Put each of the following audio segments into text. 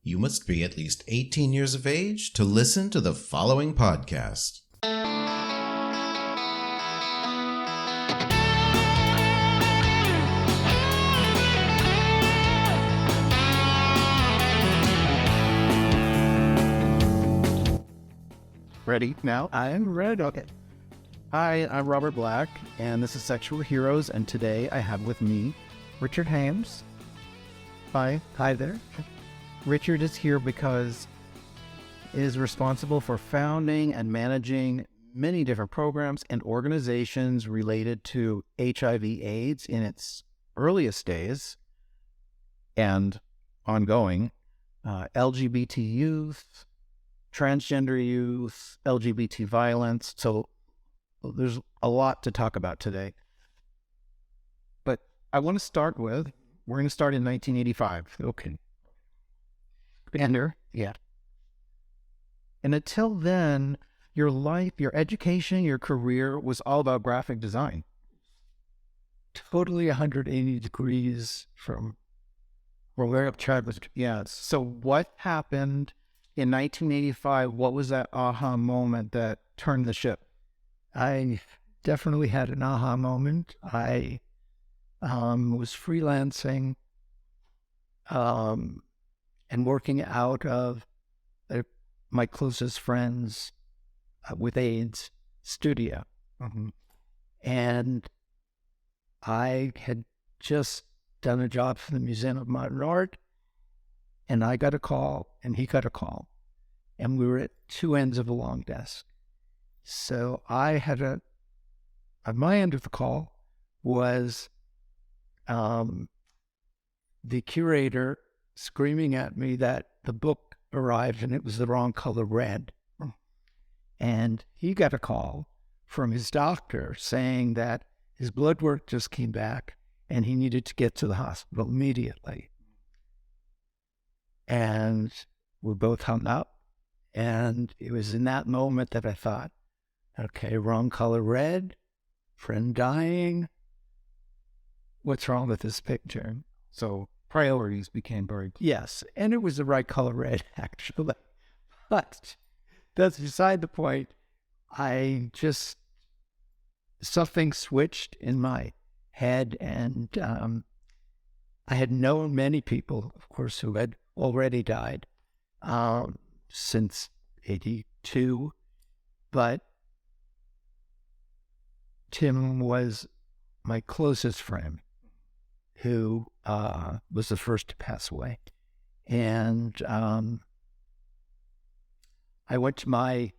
You must be at least 18 years of age to listen to the following podcast. Ready now? I'm ready. Okay. Hi, I'm Robert Black, and this is Sexual Heroes, and today I have with me Richard Haymes. Hi. Hi there. Richard is here because he is responsible for founding and managing many different programs and organizations related to HIV/AIDS in its earliest days and ongoing, LGBT youth, transgender youth, LGBT violence. So there's a lot to talk about today. But I want to start with, we're going to start in 1985. Okay. Bender. Yeah. And until then, your life, your education, your career was all about graphic design. Totally 180 degrees from where I've tried with. Yeah. So what happened in 1985? What was that aha moment that turned the ship? I definitely had an aha moment. I was freelancing and working out of my closest friends with AIDS studio. Mm-hmm. And I had just done a job for the Museum of Modern Art, and I got a call, and he got a call, and we were at two ends of a long desk. So I had at my end of the call was the curator screaming at me that the book arrived and it was the wrong color red. And he got a call from his doctor saying that his blood work just came back and he needed to get to the hospital immediately. And we both hung up. And it was in that moment that I thought, okay, wrong color red, friend dying. What's wrong with this picture? So priorities became very... Yes, and it was the right color red, actually. But that's beside the point. Something switched in my head, and I had known many people, of course, who had already died since 82, but Tim was my closest friend who was the first to pass away. And I went to my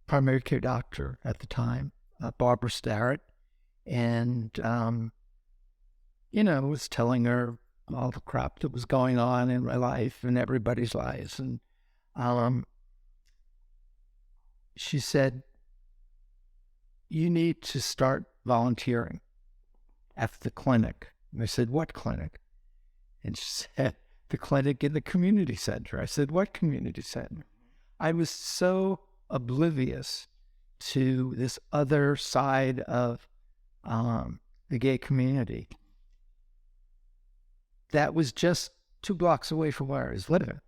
primary care doctor at the time, Barbara Starrett, and, was telling her all the crap that was going on in my life and everybody's lives. And she said, you need to start volunteering at the clinic. And I said, what clinic? And she said, the clinic in the community center. I said, what community center? I was so oblivious to this other side of the gay community that was just 2 blocks away from where I was living.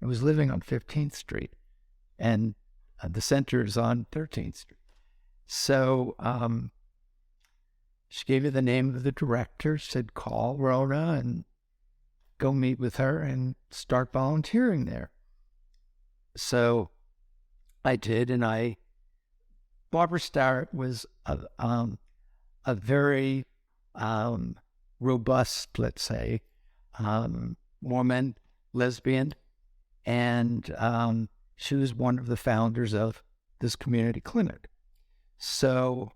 I was living on 15th Street, and the center is on 13th Street. So she gave me the name of the director, said, call Rona and go meet with her and start volunteering there. So I did, and Barbara Starrett was a very robust, let's say, woman, lesbian, and she was one of the founders of this community clinic. So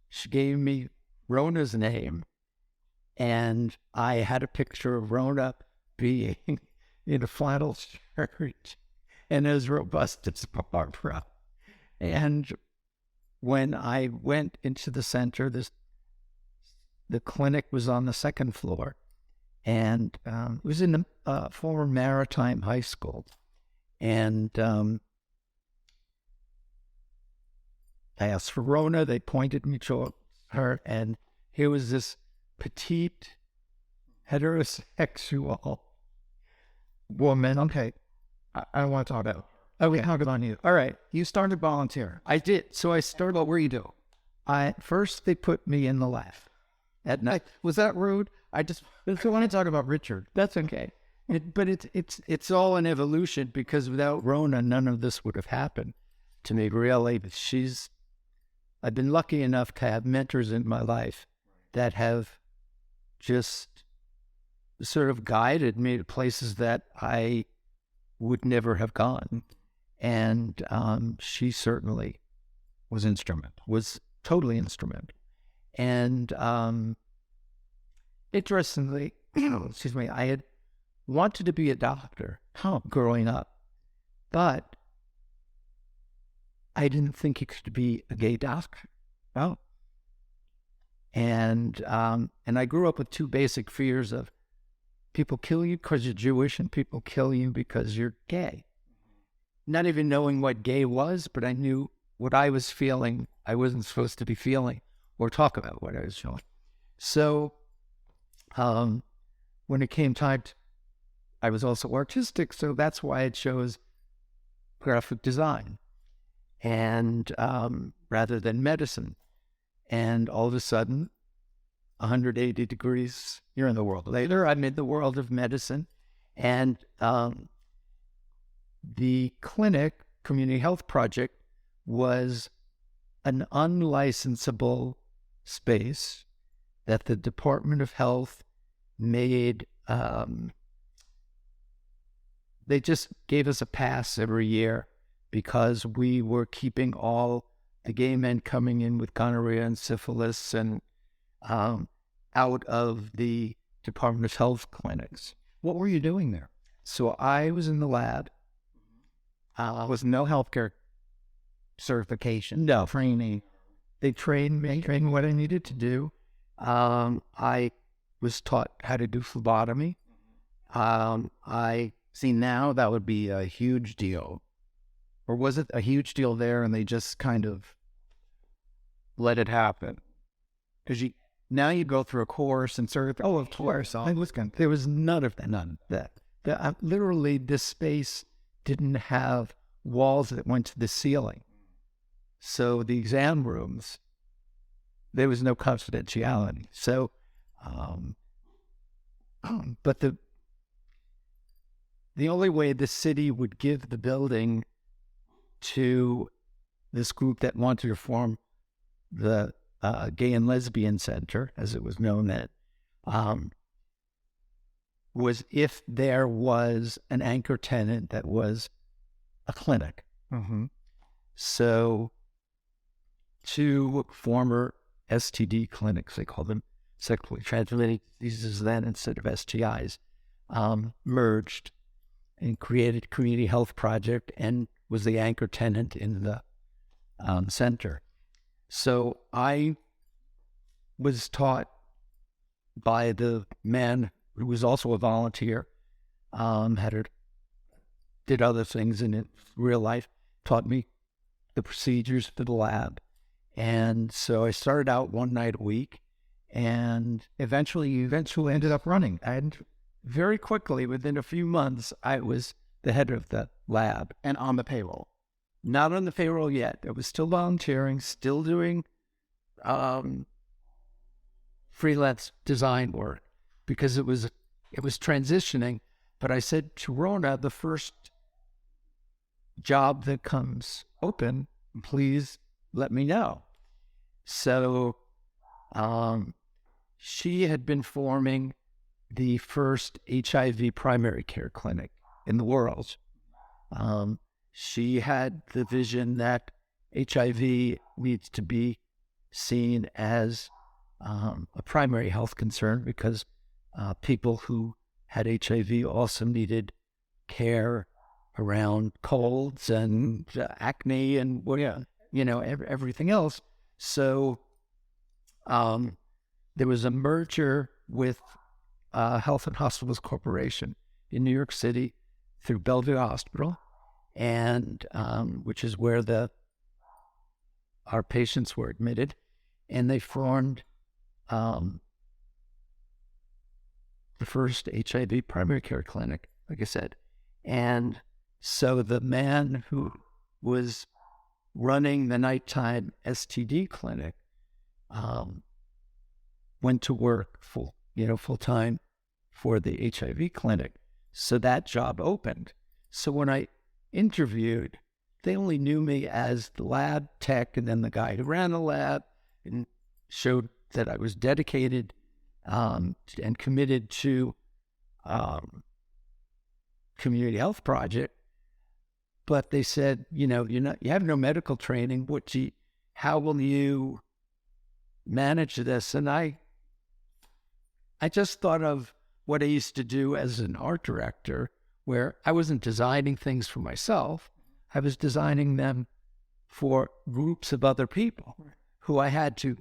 she gave me Rona's name, and I had a picture of Rona being in a flannel shirt and as robust as Barbara. And when I went into the center, the clinic was on the second floor, and it was in the former Maritime High School. And I asked for Rona. They pointed me to her, and here was this petite, heterosexual woman. Okay. I want to talk about. Okay, talk about you. All right. You started volunteering. I did. So I started. What were you doing? First, they put me in the lab at night. Was that rude? I want to talk about Richard. That's okay. But it's all an evolution, because without Rona, none of this would have happened to me, really. But I've been lucky enough to have mentors in my life that have just sort of guided me to places that I would never have gone. And she certainly Was instrumental. was totally instrumental. And interestingly, excuse me, I had wanted to be a doctor growing up, but I didn't think you could be a gay doctor. Oh. And I grew up with two basic fears of people kill you because you're Jewish and people kill you because you're gay. Not even knowing what gay was, but I knew what I was feeling I wasn't supposed to be feeling, or talk about what I was feeling. So when it came time I was also artistic, so that's why I chose graphic design and rather than medicine. And all of a sudden, 180 degrees, You're in the world. later, I'm in the world of medicine. And the clinic, Community Health Project, was an unlicensable space that the Department of Health made. They just gave us a pass every year because we were keeping all the gay men coming in with gonorrhea and syphilis and out of the Department of Health clinics. What were you doing there? So I was in the lab. Was no healthcare certification? No. Training? They trained me what I needed to do. I was taught how to do phlebotomy. See, now that would be a huge deal. Or was it a huge deal there and they just kind of let it happen? Because now you go through a course and Oh, of course. There was none of that. None. Literally, this space didn't have walls that went to the ceiling. So the exam rooms, there was no confidentiality. So, but the only way the city would give the building to this group that wanted to form the Gay and Lesbian Center, as it was known then, was if there was an anchor tenant that was a clinic. Mm-hmm. So two former STD clinics, they call them sexually transmitted diseases then instead of STIs, merged and created Community Health Project and was the anchor tenant in the center. So I was taught by the man who was also a volunteer, did other things in real life, taught me the procedures for the lab. And so I started out one night a week, and eventually ended up running. And very quickly, within a few months, I was the head of the lab. And on the payroll. Not on the payroll yet. I was still volunteering, still doing freelance design work because it was transitioning. But I said to Rona, the first job that comes open, please let me know. So she had been forming the first HIV primary care clinic in the world. She had the vision that HIV needs to be seen as a primary health concern because people who had HIV also needed care around colds and acne and everything else. So there was a merger with Health and Hospitals Corporation in New York City through Bellevue Hospital, and which is where our patients were admitted, and they formed the first HIV primary care clinic like I said. And so the man who was running the nighttime STD clinic went to work full time for the HIV clinic. So that job opened. So when I interviewed, they only knew me as the lab tech and then the guy who ran the lab, and showed that I was dedicated and committed to community health project. But they said, you have no medical training. How will you manage this? And I just thought of what I used to do as an art director, where I wasn't designing things for myself. I was designing them for groups of other people who I had to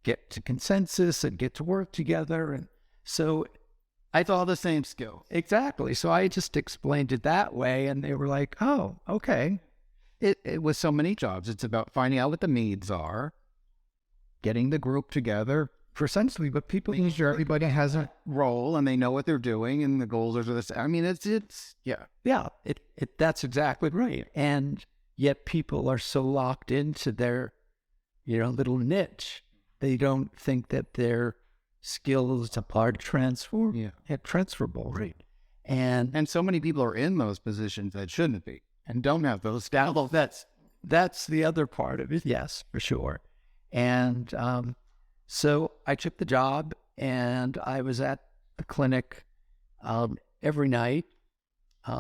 get to consensus and get to work together. And so It's all the same skill. exactly. So I just explained it that way, and they were like, oh, okay. It with so many jobs, it's about finding out what the needs are, getting the group together, for essentially what people making sure everybody has a role and they know what they're doing and the goals are the same. I mean, Yeah, that's exactly right. And yet people are so locked into their, little niche. They don't think that their skills are transferable. Right. And so many people are in those positions that shouldn't be and don't have those skills. well, that's the other part of it. Yes, for sure. And so I took the job, and I was at the clinic every night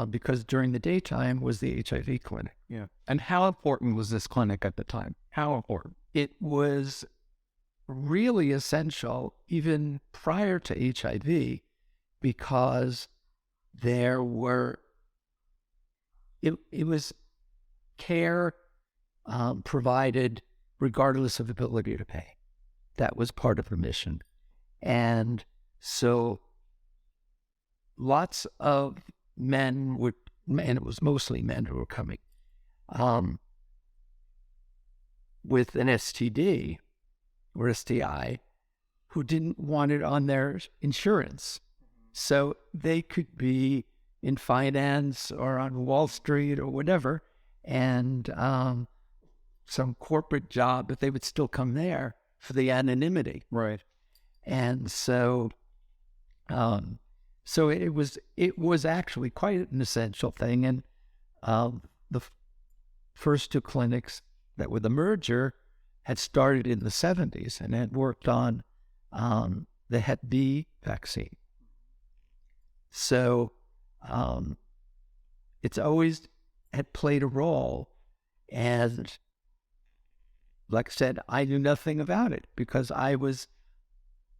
because during the daytime was the HIV clinic. Yeah. And how important was this clinic at the time? How important? It was really essential even prior to HIV, because there were, it was care provided regardless of ability to pay. That was part of the mission. And so lots of men would, and it was mostly men who were coming with an STD or STI, who didn't want it on their insurance. So they could be in finance or on Wall Street or whatever, and some corporate job, but they would still come there for the anonymity. Right. And so it was actually quite an essential thing. And the first two clinics that were the merger had started in the 70s and had worked on the Hep B vaccine. So it's always had played a role. And like I said, I knew nothing about it because I was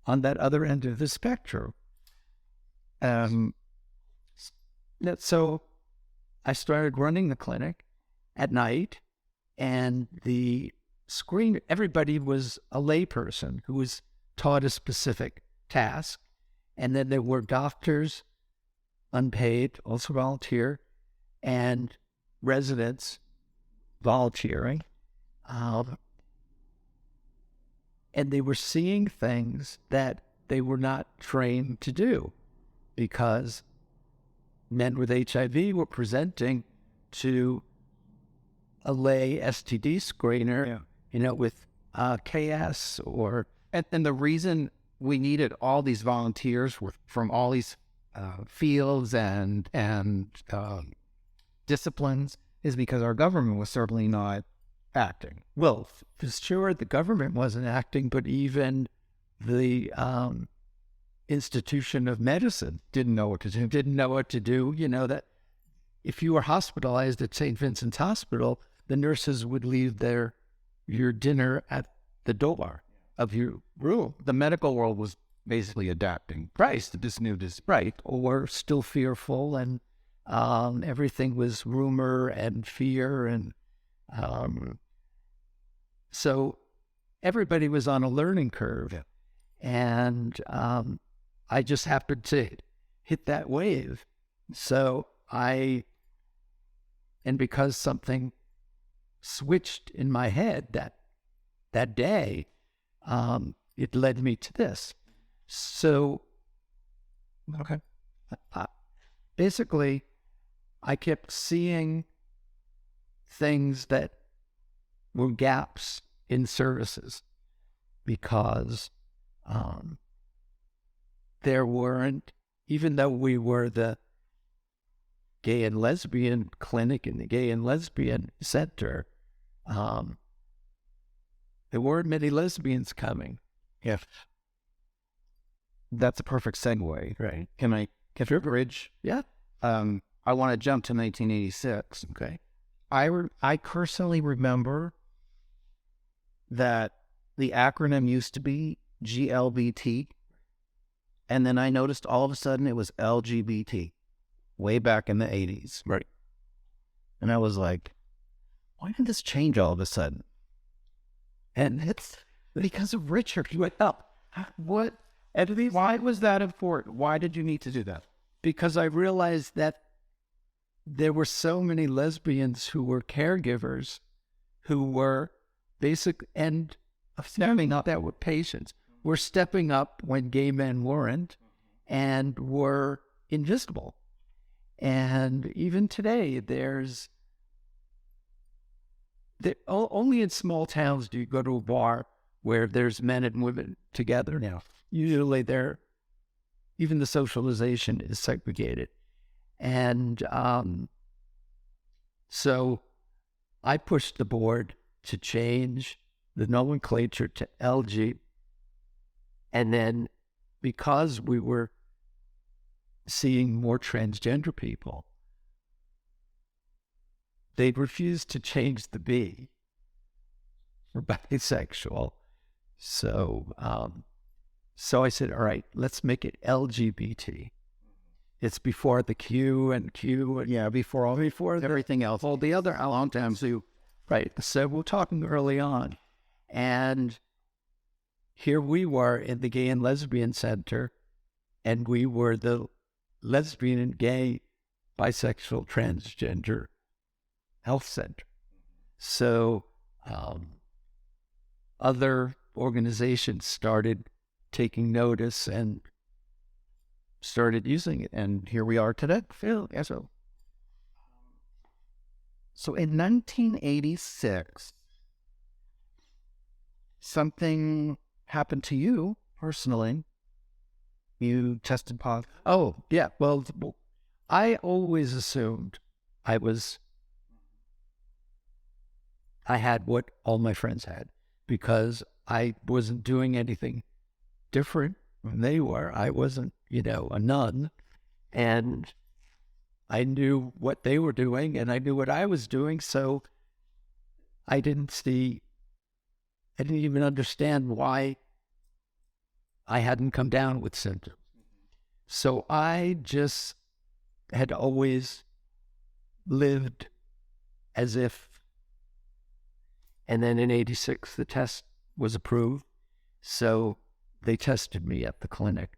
on that other end of the spectrum. So I started running the clinic at night, and everybody was a layperson who was taught a specific task. And then there were doctors, unpaid, also volunteer, and residents volunteering. And they were seeing things that they were not trained to do, because men with HIV were presenting to a lay STD screener, with KS or... And the reason we needed all these volunteers from all these fields and disciplines is because our government was certainly not acting. Well, for sure, the government wasn't acting, but even the institution of medicine didn't know what to do. That if you were hospitalized at St. Vincent's Hospital, the nurses would leave your dinner at the door of your room. The medical world was basically adapting. Right. To this new disease. Right. Or still fearful, and everything was rumor and fear, and so everybody was on a learning curve. Yeah. And I just happened to hit that wave. So because something switched in my head that day, it led me to this. So, Okay. basically, I kept seeing things that were gaps in services because there weren't, even though we were the gay and lesbian clinic and the gay and lesbian center, there weren't many lesbians coming. Yeah. That's a perfect segue. Right. Can I get a bridge? Yeah. I want to jump to 1986. Okay. I personally remember that the acronym used to be GLBT, and then I noticed all of a sudden it was LGBT, way back in the 80s. Right. And I was like, why did this change all of a sudden? And it's Because of Richard. Well, what, and these, why was that important? Why did you need to do that? because I realized that there were so many lesbians who were caregivers, who were basic and stepping up, that were patients, were stepping up when gay men weren't, and were invisible. And even today, only in small towns do you go to a bar where there's men and women together. Yeah. Usually even the socialization is segregated. And so I pushed the board to change the nomenclature to LG. And then because we were seeing more transgender people, they refused to change the B for bisexual. So I said, all right, let's make it LGBT. It's before the Q and Q. And Yeah, before everything else. all the other long time. So, right. So we're talking early on. And here we were in the Gay and Lesbian Center, and we were the lesbian and gay, bisexual, transgender health center. So other organizations started taking notice and started using it. And here we are today. Yeah, so in 1986, something happened to you personally. You tested positive. oh, yeah. Well, I always assumed I had what all my friends had, because I wasn't doing anything different than they were. I wasn't, a nun, and I knew what they were doing and I knew what I was doing. So I didn't even understand why I hadn't come down with symptoms. So I just had always lived as if, and then in 86, the test was approved. So they tested me at the clinic,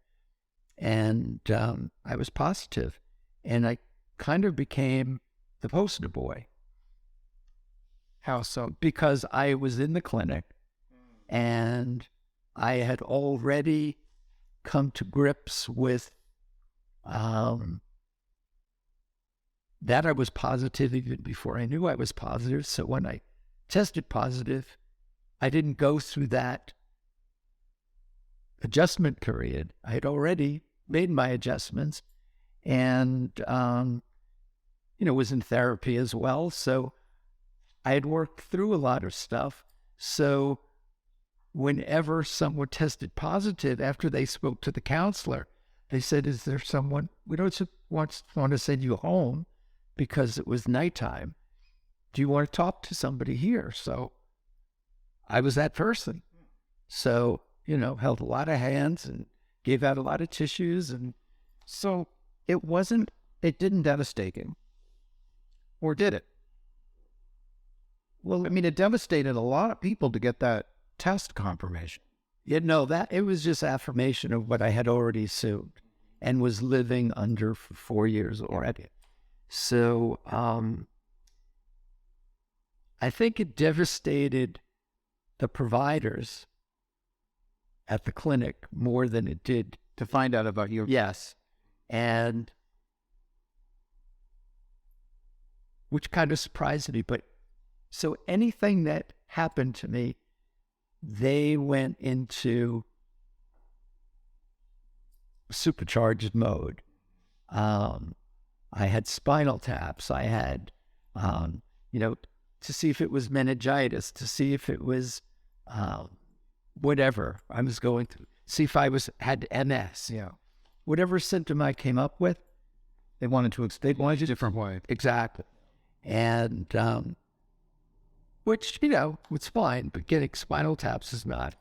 and I was positive, and I kind of became the poster boy. How so? Because I was in the clinic, and I had already come to grips with that I was positive even before I knew I was positive. So when I tested positive, I didn't go through that adjustment period. I had already made my adjustments, and was in therapy as well. So I had worked through a lot of stuff. So whenever someone tested positive, after they spoke to the counselor, they said, is there someone, we don't want to send you home because it was nighttime. Do you want to talk to somebody here? So I was that person. So, held a lot of hands and gave out a lot of tissues. And So it didn't devastate him. Or did it? Well, I mean, it devastated a lot of people to get that test confirmation. that it was just affirmation of what I had already assumed and was living under for 4 years already. So I think it devastated the providers at the clinic more than it did To find out about you. Yes. And which kind of surprised me. But so anything that happened to me, they went into supercharged mode. I had spinal taps. I had, to see if it was meningitis, to see if it was whatever I was going through, see if I had MS. Yeah. Whatever symptom I came up with, They wanted to explain it a different way. exactly. And which, it's fine, but getting spinal taps is not,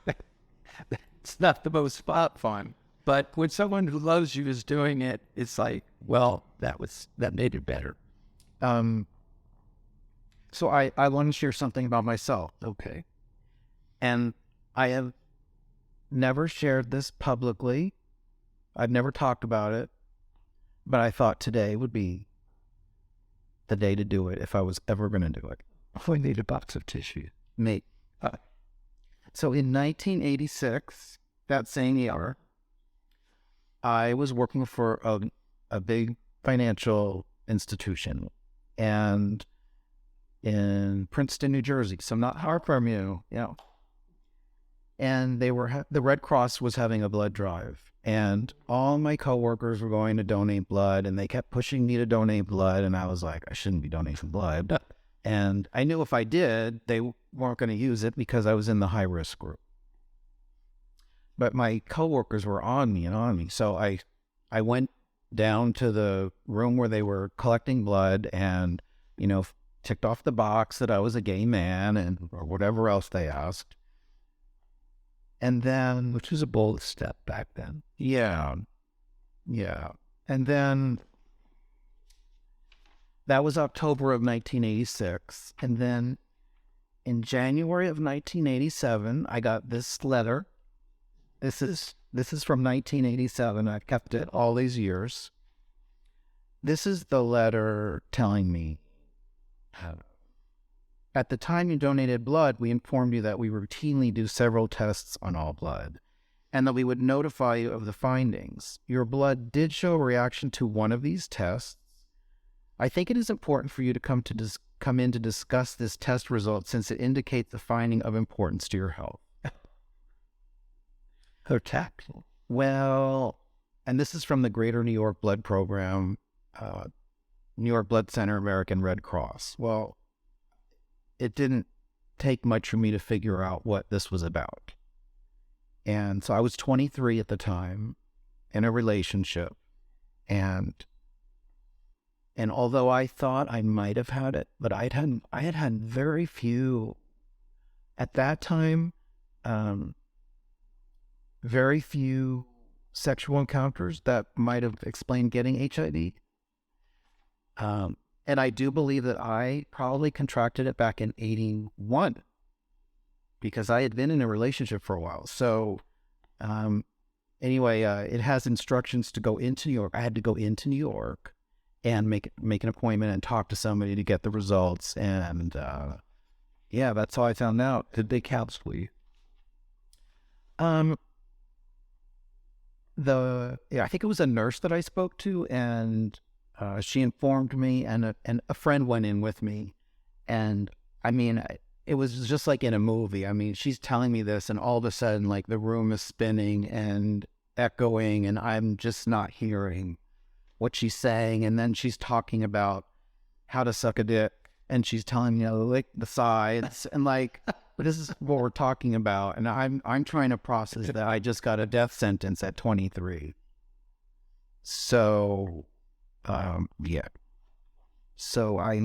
it's not the most fun. But when someone who loves you is doing it, it's like, well, that made it better. So I want to share something about myself. Okay. And I have never shared this publicly. I've never talked about it. But I thought today would be the day to do it if I was ever going to do it. We need a box of tissue. Mate. So in 1986, that same year, I was working for a big financial institution and in Princeton, New Jersey, so not far from you, And they were the Red Cross was having a blood drive, and all my coworkers were going to donate blood, and they kept pushing me to donate blood, and I was like, I shouldn't be donating blood. And I knew if I did, they weren't going to use it because I was in the high-risk group. But my coworkers were on me. So I went down to the room where they were collecting blood and, ticked off the box that I was a gay man or whatever else they asked. And then, Which was a bold step back then. yeah. And then that was October of 1986. And then in January of 1987, I got this letter. This is from 1987. I've kept it all these years. This is the letter telling me, at the time you donated blood, we informed you that we routinely do several tests on all blood and that we would notify you of the findings. Your blood did show a reaction to one of these tests. I think it is important for you to come in to discuss this test result since it indicates the finding of importance to your health. Her tactful. Well, and this is from the Greater New York Blood Program, New York Blood Center, American Red Cross. Well, it didn't take much for me to figure out what this was about. And so I was 23 at the time in a relationship. And although I thought I might have had it, but I had very few, at that time, very few sexual encounters that might have explained getting HIV. And I do believe that I probably contracted it back in 81 because I had been in a relationship for a while. So anyway, it has instructions to go into New York. I had to go into New York and make an appointment and talk to somebody to get the results. And that's how I found out. Did they counsel you? I think it was a nurse that I spoke to, and she informed me, and a friend went in with me. And I mean, it was just like in a movie. I mean, she's telling me this, and all of a sudden, like, the room is spinning and echoing, and I'm just not hearing what she's saying. And then she's talking about how to suck a dick, and she's telling me to lick the sides, and like, this is what we're talking about. And I'm trying to process that I just got a death sentence at 23. So, So I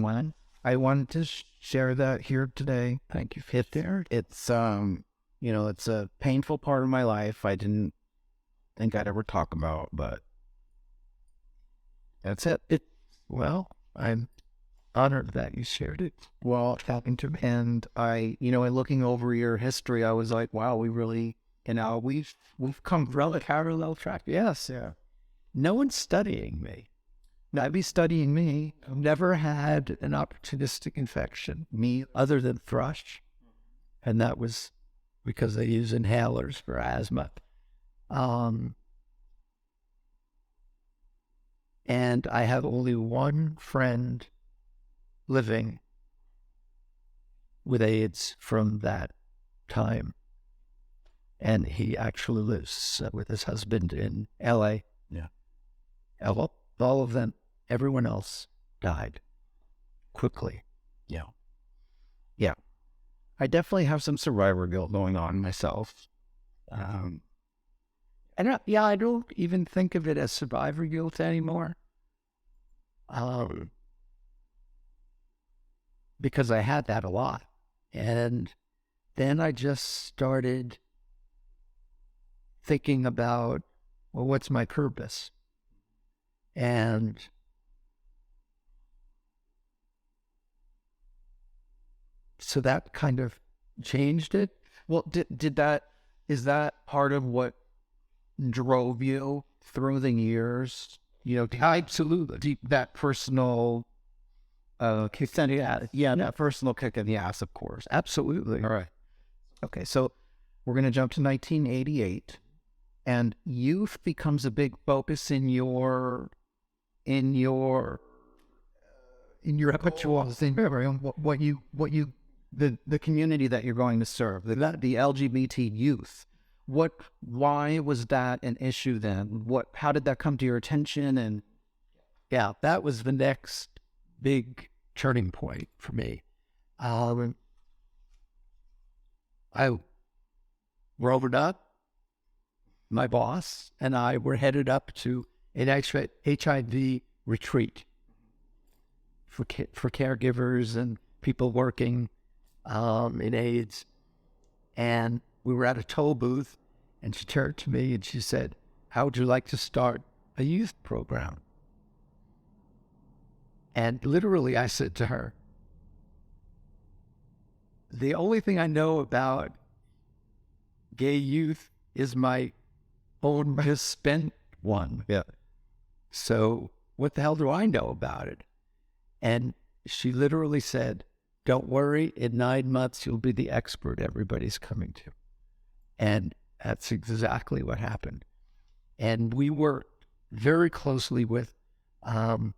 wanted to share that here today. Thank you for sharing. It's it's a painful part of my life I didn't think I'd ever talk about, but that's it. Well, I'm honored that you shared it. Well, talking to me, and I, and looking over your history, I was like, wow, we really, we've come Really parallel track. Yes, yeah. No one's studying me. I'd be studying me. I've never had an opportunistic infection, Me, other than thrush, and that was because they use inhalers for asthma. And I have only one friend living with AIDS from that time. And he actually lives with his husband in L.A. Yeah. All of them, everyone else died quickly. Yeah. Yeah. I definitely have some survivor guilt going on myself. I don't even think of it as survivor guilt anymore. Because I had that a lot. And then I just started thinking about, well, what's my purpose? And so that kind of changed it. Well, is that part of what drove you through the years? Absolutely. That personal kick in the ass. Yeah, that personal kick in the ass, of course. Absolutely. All right. Okay, so we're going to jump to 1988, and youth becomes a big focus in your rituals, the community that you're going to serve, the LGBT youth. Why was that an issue then? How did that come to your attention? And yeah, that was the next big turning point for me. I rolled up. My boss and I were headed up to an HIV retreat for caregivers and people working in AIDS. And we were at a toll booth, and she turned to me and she said, "How would you like to start a youth program?" And literally I said to her, "The only thing I know about gay youth is my own misspent one. yeah, So what the hell do I know about it?" And she literally said, "Don't worry, in 9 months, you'll be the expert everybody's coming to." And that's exactly what happened. And we worked very closely with the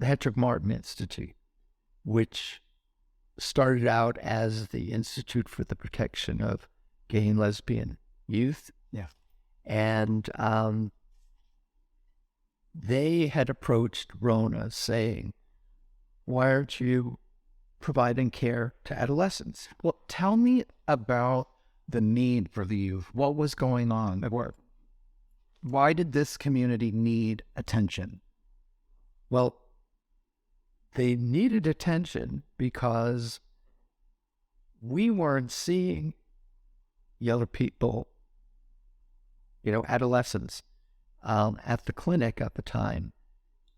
Hedrick Martin Institute, which started out as the Institute for the Protection of Gay and Lesbian Youth. Yeah. And they had approached Rona saying, "Why aren't you providing care to adolescents?" Well, tell me about the need for the youth. What was going on? Why did this community need attention? Well, they needed attention because we weren't seeing young people, adolescents, at the clinic at the time.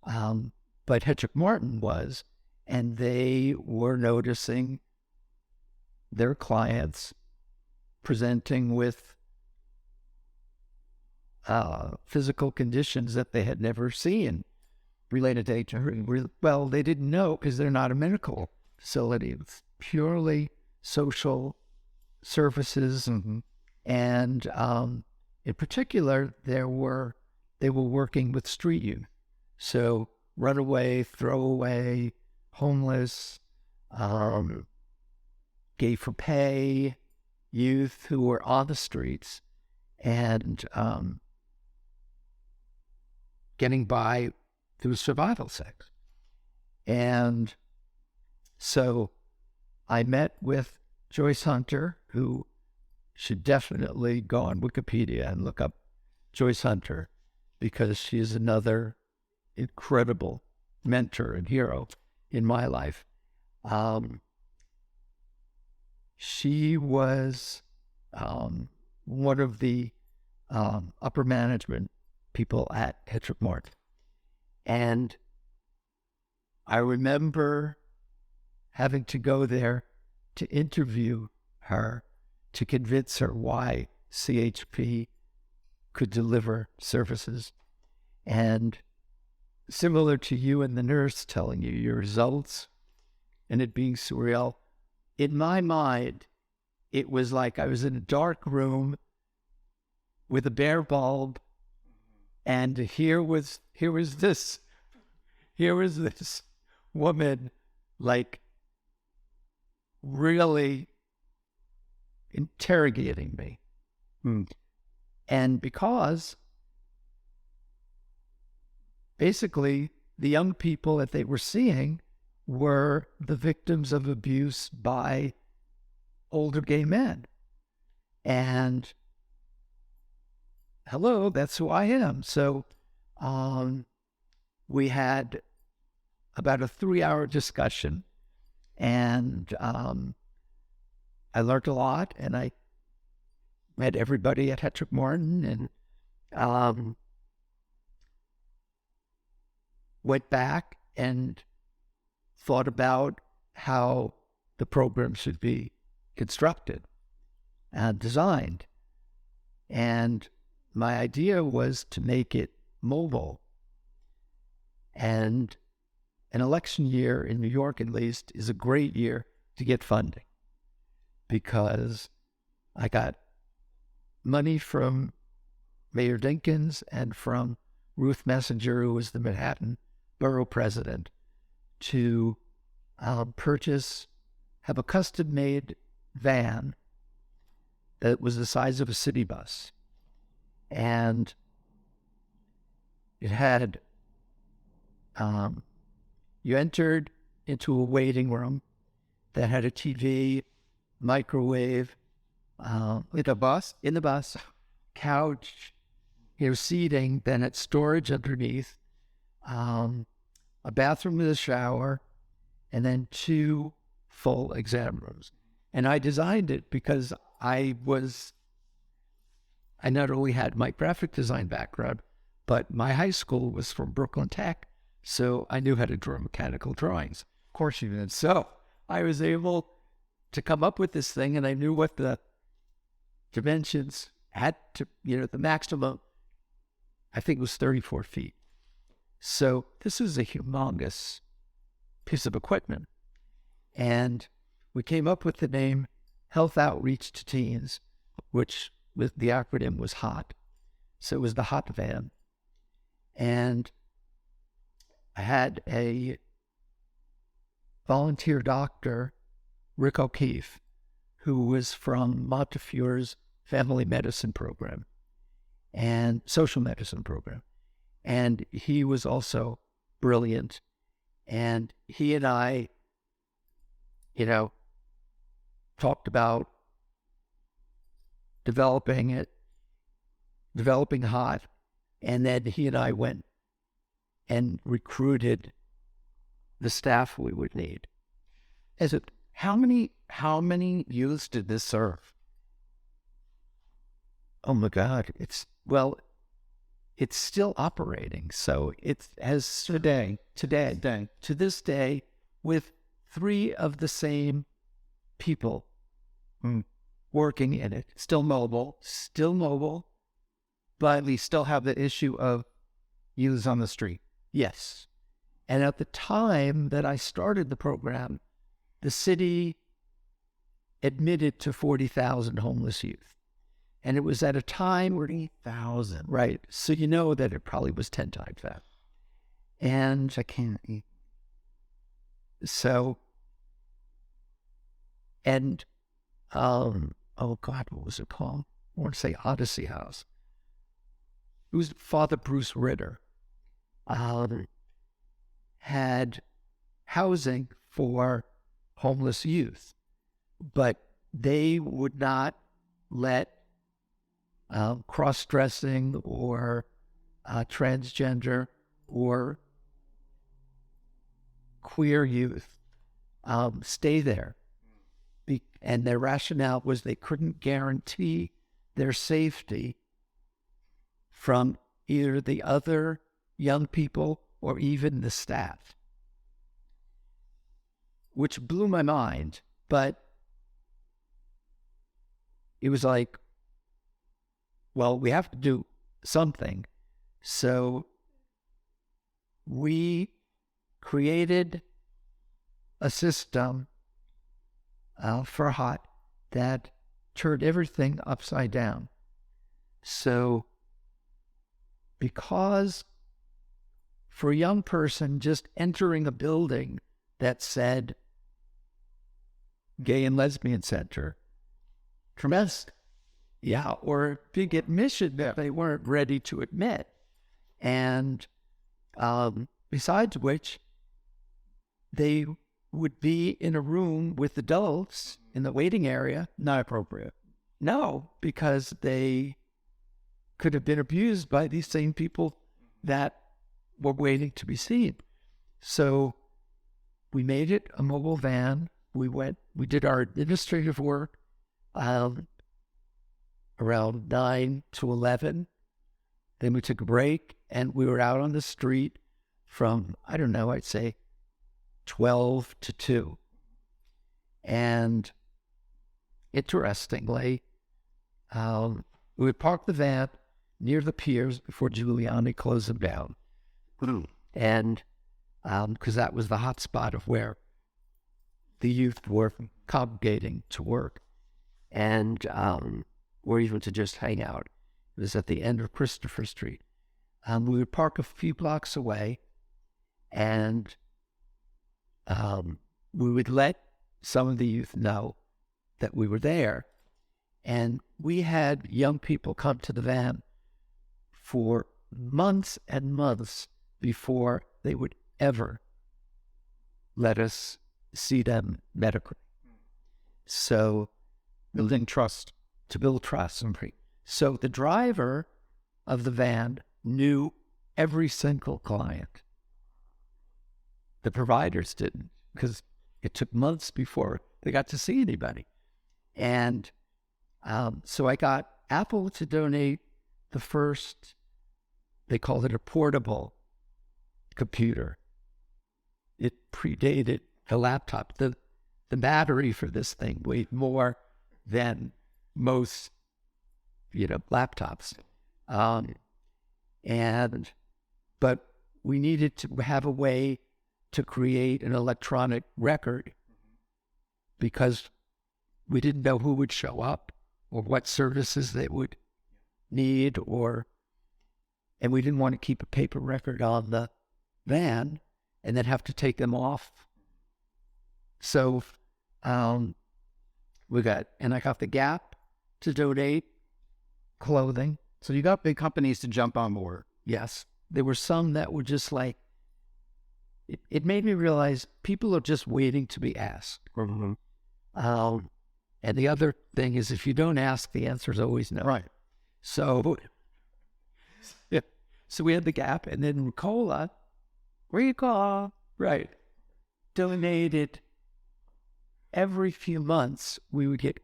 But Hedrick Martin was, and they were noticing their clients presenting with physical conditions that they had never seen related to HIV. Well, they didn't know because they're not a medical facility. It's purely social services. Mm-hmm. And in particular, they were working with street youth. So runaway, throwaway, homeless, gay for pay youth who were on the streets and getting by through survival sex. And so I met with Joyce Hunter, who should definitely go on Wikipedia and look up Joyce Hunter, because she is another incredible mentor and hero in my life. She was one of the upper management people at Hedrick Martin. And I remember having to go there to interview her to convince her why CHP could deliver services. And similar to you and the nurse telling you your results and it being surreal, in my mind, it was like I was in a dark room with a bare bulb, and here was this woman like really interrogating me. And because basically the young people that they were seeing were the victims of abuse by older gay men. And hello, that's who I am. So we had about a 3-hour discussion, and I learned a lot, and I met everybody at Hetrick Morton, and went back and thought about how the program should be constructed and designed. And my idea was to make it mobile. And an election year in New York, at least, is a great year to get funding, because I got money from Mayor Dinkins and from Ruth Messenger, who was the Manhattan Borough President, to have a custom-made van that was the size of a city bus. And it had, you entered into a waiting room that had a TV, microwave, in the bus, couch, seating, then had storage underneath, a bathroom with a shower, and then 2 full exam rooms. And I designed it because I not only had my graphic design background, but my high school was from Brooklyn Tech, so I knew how to draw mechanical drawings. Of course you did. So I was able to come up with this thing, and I knew what the dimensions had to, the maximum, I think it was 34 feet. So this is a humongous piece of equipment. And we came up with the name Health Outreach to Teens, which the acronym was HOT. So it was the HOT van. And I had a volunteer doctor, Rick O'Keefe, who was from Montefiore's family medicine program and social medicine program. And he was also brilliant. And he and I, talked about developing HOT. And then he and I went and recruited the staff we would need. How many youths did this serve? Oh my God. It's still operating. So it has today, to this day, with 3 of the same people working in it. Still mobile, But we still have the issue of youths on the street. yes. And at the time that I started the program, the city admitted to 40,000 homeless youth. And it was at a time where 40,000. right. So you know that it probably was 10 times that. And I can't. so, and, oh God, what was it called? I want to say Odyssey House. It was Father Bruce Ritter. Had housing for homeless youth, but they would not let cross-dressing or transgender or queer youth stay there. And their rationale was they couldn't guarantee their safety from either the other young people or even the staff, which blew my mind. But it was like, well, we have to do something. So we created a system for HOT that turned everything upside down. So because for a young person just entering a building that said Gay and Lesbian Center. Tremendous. Yeah, or a big admission that they weren't ready to admit. And besides which, they would be in a room with adults in the waiting area. Not appropriate. No, because they could have been abused by these same people that were waiting to be seen. So we made it a mobile van. We did our administrative work around 9 to 11. Then we took a break, and we were out on the street from, I don't know, I'd say 12 to 2. And interestingly, we would park the van near the piers before Giuliani closed them down. And because that was the hot spot of where the youth were congregating to work and or even to just hang out. It was at the end of Christopher Street. We would park a few blocks away, and we would let some of the youth know that we were there. And we had young people come to the van for months and months before they would ever let us see them medically. So Building trust. to build trust. So the driver of the van knew every single client. The providers didn't, because it took months before they got to see anybody. And so I got Apple to donate the first, they called it a portable computer. It predated the laptop. The battery for this thing weighed more than most, laptops. But we needed to have a way to create an electronic record because we didn't know who would show up or what services they would need, and we didn't want to keep a paper record on the van and then have to take them off. So I got the Gap to donate clothing. So you got big companies to jump on board. Yes. There were some that were just like, it made me realize people are just waiting to be asked. And the other thing is, if you don't ask, the answer is always no. Right. So we had the Gap, and then Ricola, right, donated every few months. We would get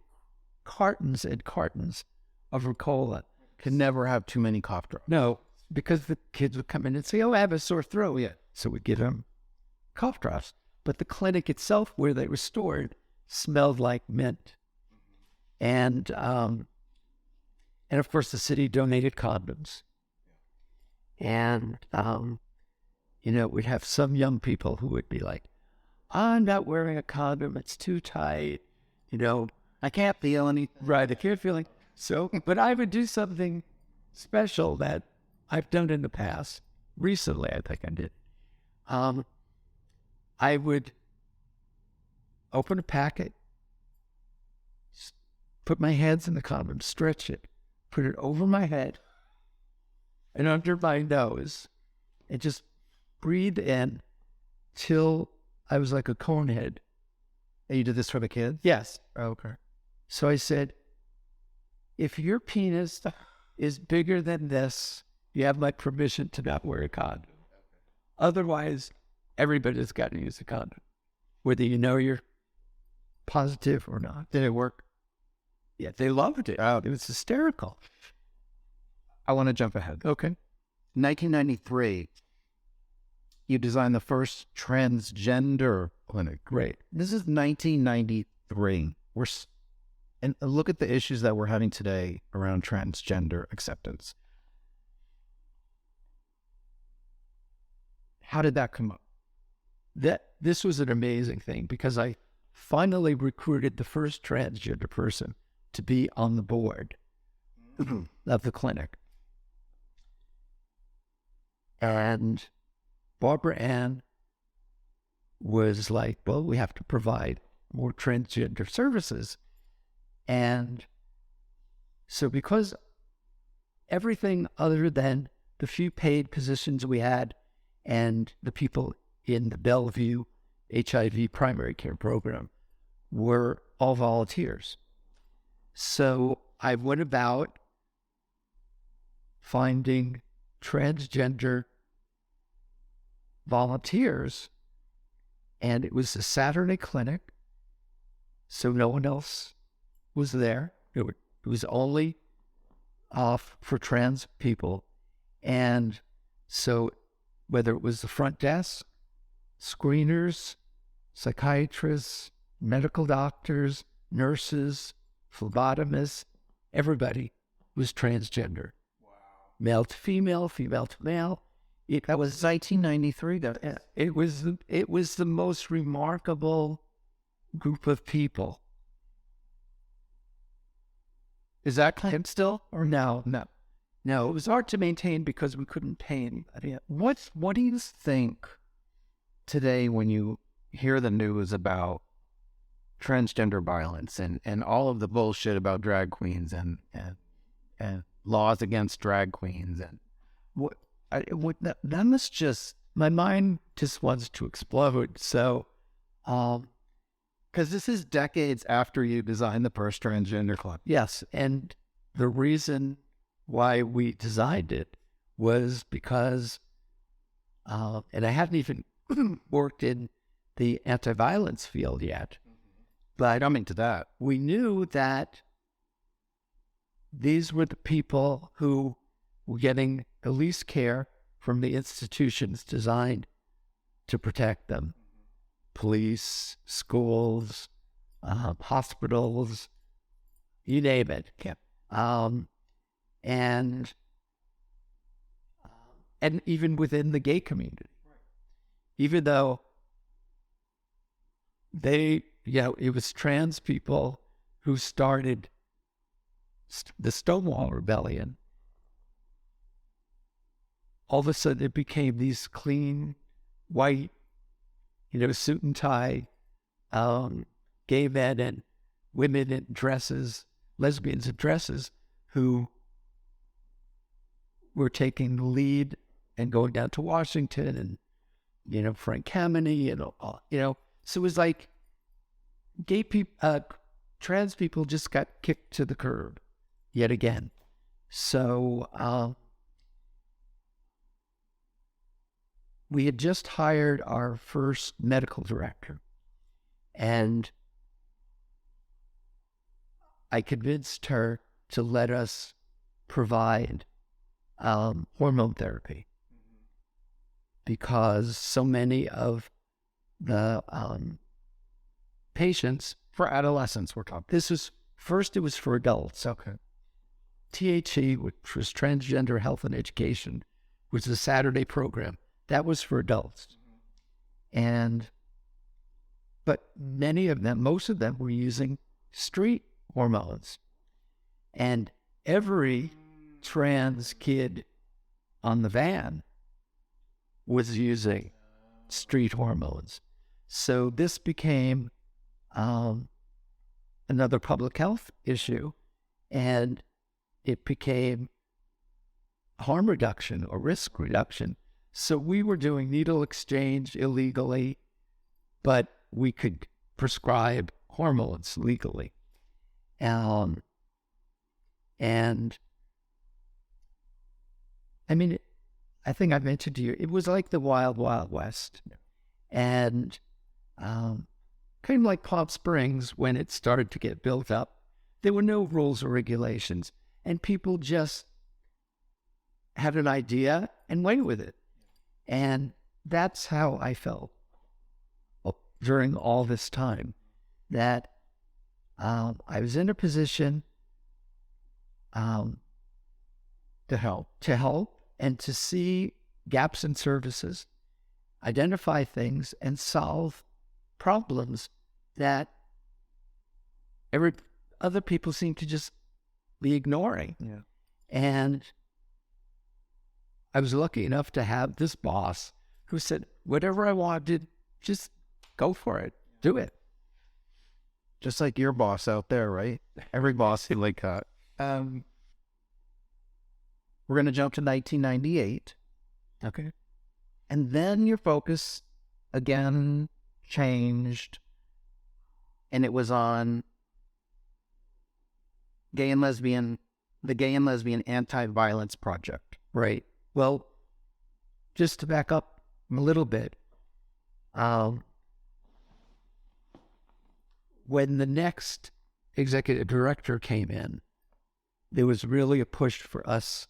cartons and cartons of Ricola. Could never have too many cough drops. No, because the kids would come in and say, "Oh, I have a sore throat." Yeah. So we'd give them cough drops. But the clinic itself, where they were stored, smelled like mint. And of course, the city donated condoms. And, we'd have some young people who would be like, "I'm not wearing a condom. It's too tight. I can't feel anything." Right, I can't feel it. So, but I would do something special that I've done in the past. Recently, I think I did. I would open a packet, put my hands in the condom, stretch it, put it over my head and under my nose, and just breathe in till I was like a cone head. And you did this for the kids? Yes. Oh, okay. So I said, if your penis is bigger than this, you have my permission to not wear a condom. Otherwise, everybody's got to use a condom, whether you know you're positive or not. Did it work? Yeah, they loved it. Oh. It was hysterical. I want to jump ahead. Okay. 1993, you designed the first transgender clinic. Great. This is 1993. And look at the issues that we're having today around transgender acceptance. How did that come up? This was an amazing thing because I finally recruited the first transgender person to be on the board of the clinic. And Barbara Ann was like, well, we have to provide more transgender services. And so because everything other than the few paid positions we had and the people in the Bellevue HIV primary care program were all volunteers. So I went about finding transgender volunteers, and it was a Saturday clinic, so no one else was there. It was only off for trans people. And so whether it was the front desk, screeners, psychiatrists, medical doctors, nurses, phlebotomists, everybody was transgender. Wow. Male to female, female to male. That was 1993. It was the most remarkable group of people. Is that claim still? Or No, it was hard to maintain because we couldn't pay anybody. What do you think today when you hear the news about transgender violence and all of the bullshit about drag queens and laws against drag queens and that must just, my mind just wants to explode. So, because this is decades after you designed the first transgender club. Yes, and the reason why we designed it was because, and I hadn't even worked in the anti-violence field yet, but Coming to that, we knew that these were the people who were getting the least care from the institutions designed to protect them. Police, schools, hospitals, you name it. Yeah. And even within the gay community, even though it was trans people who started the Stonewall Rebellion. All of a sudden it became these clean, white, suit and tie, gay men and women in dresses, lesbians in dresses, who were taking the lead and going down to Washington and, Frank Kameny and, so it was like gay people, trans people just got kicked to the curb yet again. So, we had just hired our first medical director, and I convinced her to let us provide hormone therapy because so many of the patients, for adolescents, we're talking. it was for adults. Okay. THE, which was Transgender Health and Education, was a Saturday program. That was for adults. But most of them were using street hormones. And every trans kid on the van was using street hormones. So this became another public health issue, and it became harm reduction or risk reduction. So we were doing needle exchange illegally, but we could prescribe hormones legally. And I mean, I think I mentioned to you, it was like the Wild Wild West. And kind of like Palm Springs, when it started to get built up, there were no rules or regulations, and people just had an idea and went with it. And that's how I felt during all this time, that I was in a position to help and to see gaps in services, identify things, and solve problems that other people seem to just be ignoring. Yeah. And I was lucky enough to have this boss who said, whatever I wanted, just go for it. Do it. Just like your boss out there, right? Every boss is like that. We're going to jump to 1998. Okay. And then your focus again changed, and it was on the Gay and Lesbian Anti-Violence Project. Right. Well, just to back up a little bit, when the next executive director came in, there was really a push for us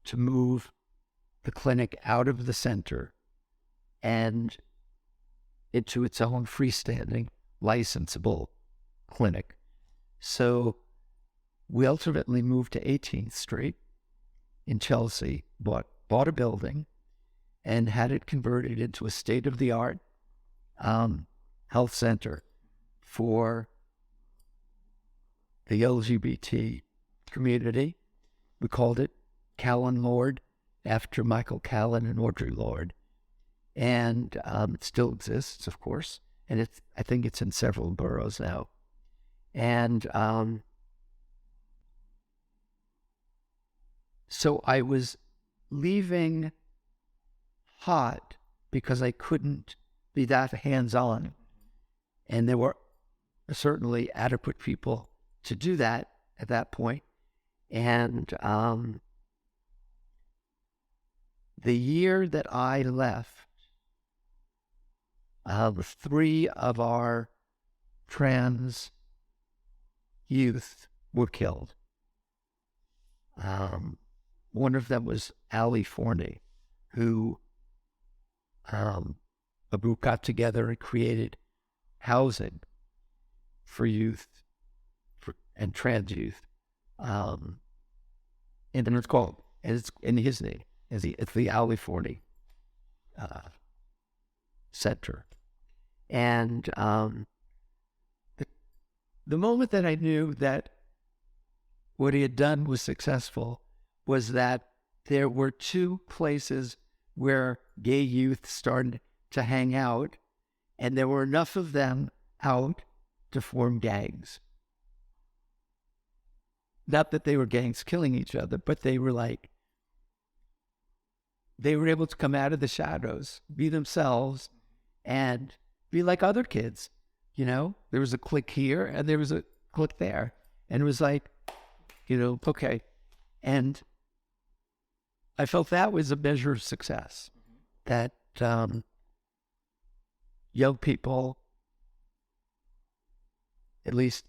to move the clinic out of the center and into its own freestanding, licensable clinic. So we ultimately moved to 18th Street in Chelsea, bought a building, and had it converted into a state-of-the-art health center for the LGBT community. We called it Callan Lord, after Michael Callan and Audre Lorde. And it still exists, of course. And I think it's in several boroughs now. And so I was leaving hot because I couldn't be that hands-on. And there were certainly adequate people to do that at that point. And the year that I left, 3 of our trans youth were killed. One of them was Allie Forney, who a group got together and created housing for youth and trans youth. And it's called, and it's in his name, it's the Allie Forney Center. And the moment that I knew that what he had done was successful was that there were 2 places where gay youth started to hang out, and there were enough of them out to form gangs. Not that they were gangs killing each other, but they were able to come out of the shadows, be themselves, and be like other kids. You know, there was a clique here and there was a clique there. And it was like, okay. And I felt that was a measure of success, that young people, at least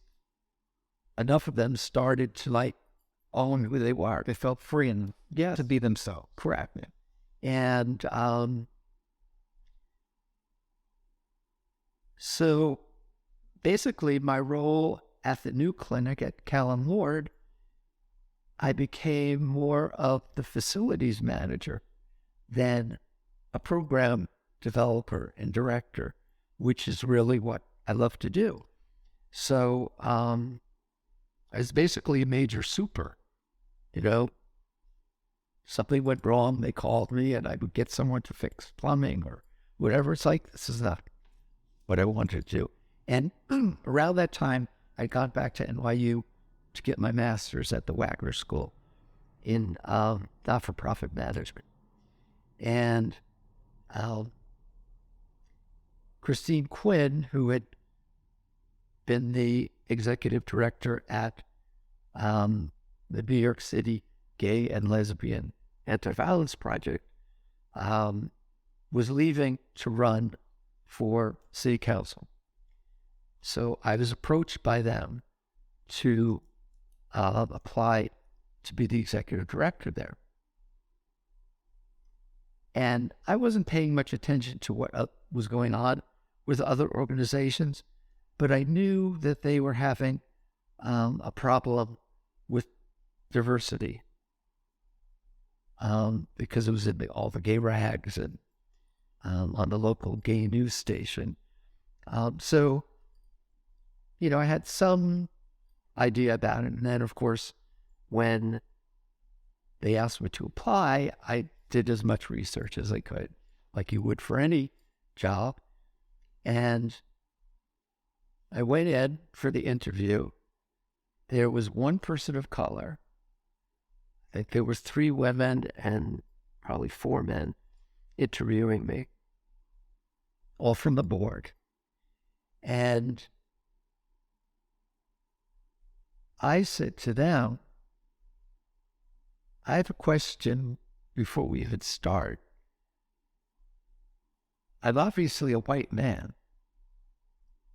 enough of them, started to own who they were. They felt free and to be themselves. Correct. And so basically my role at the new clinic at Callan Lord, I became more of the facilities manager than a program developer and director, which is really what I love to do. So I was basically a major super. Something went wrong, they called me, and I would get someone to fix plumbing or whatever. It's like, this is not what I wanted to do. And around that time, I got back to NYU to get my master's at the Wagner School in not-for-profit management. And Christine Quinn, who had been the executive director at the New York City Gay and Lesbian Anti-Violence Project, was leaving to run for city council. So I was approached by them to apply to be the executive director there. And I wasn't paying much attention to what was going on with other organizations, but I knew that they were having a problem with diversity because it was in all the gay rags and on the local gay news station. So, I had some idea about it. And then, of course, when they asked me to apply, I did as much research as I could, like you would for any job. And I went in for the interview. There was one person of color. I think there was 3 women and probably 4 men interviewing me, all from the board. And I said to them, I have a question before we even start. I'm obviously a white man,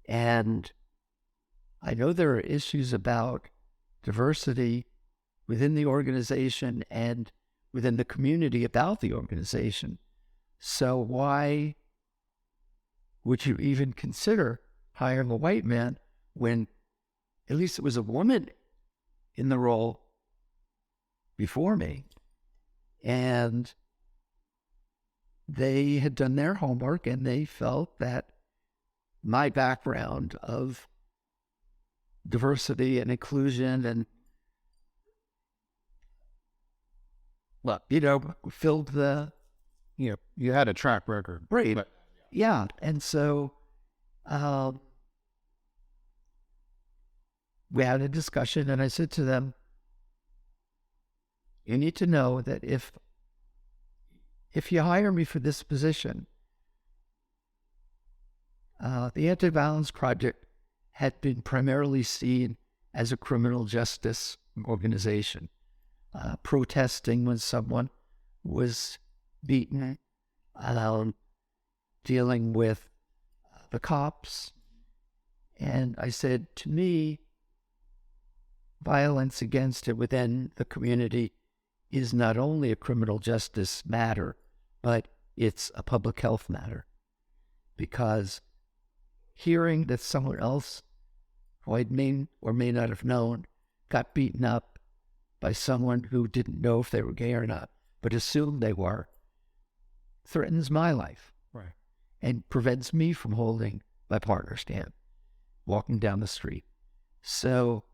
and I know there are issues about diversity within the organization and within the community about the organization. So why would you even consider hiring a white man when at least it was a woman in the role before me? And they had done their homework, and they felt that my background of diversity and inclusion and, well, filled the... You had a track record. Right. But, yeah. And so we had a discussion, and I said to them, you need to know that if you hire me for this position, the Anti-Violence Project had been primarily seen as a criminal justice organization, protesting when someone was beaten, dealing with the cops. And I said, to me, violence against and within the community is not only a criminal justice matter, but it's a public health matter. Because hearing that someone else who I may or may not have known got beaten up by someone who didn't know if they were gay or not, but assumed they were, threatens my life. right. And prevents me from holding my partner's hand, walking down the street. So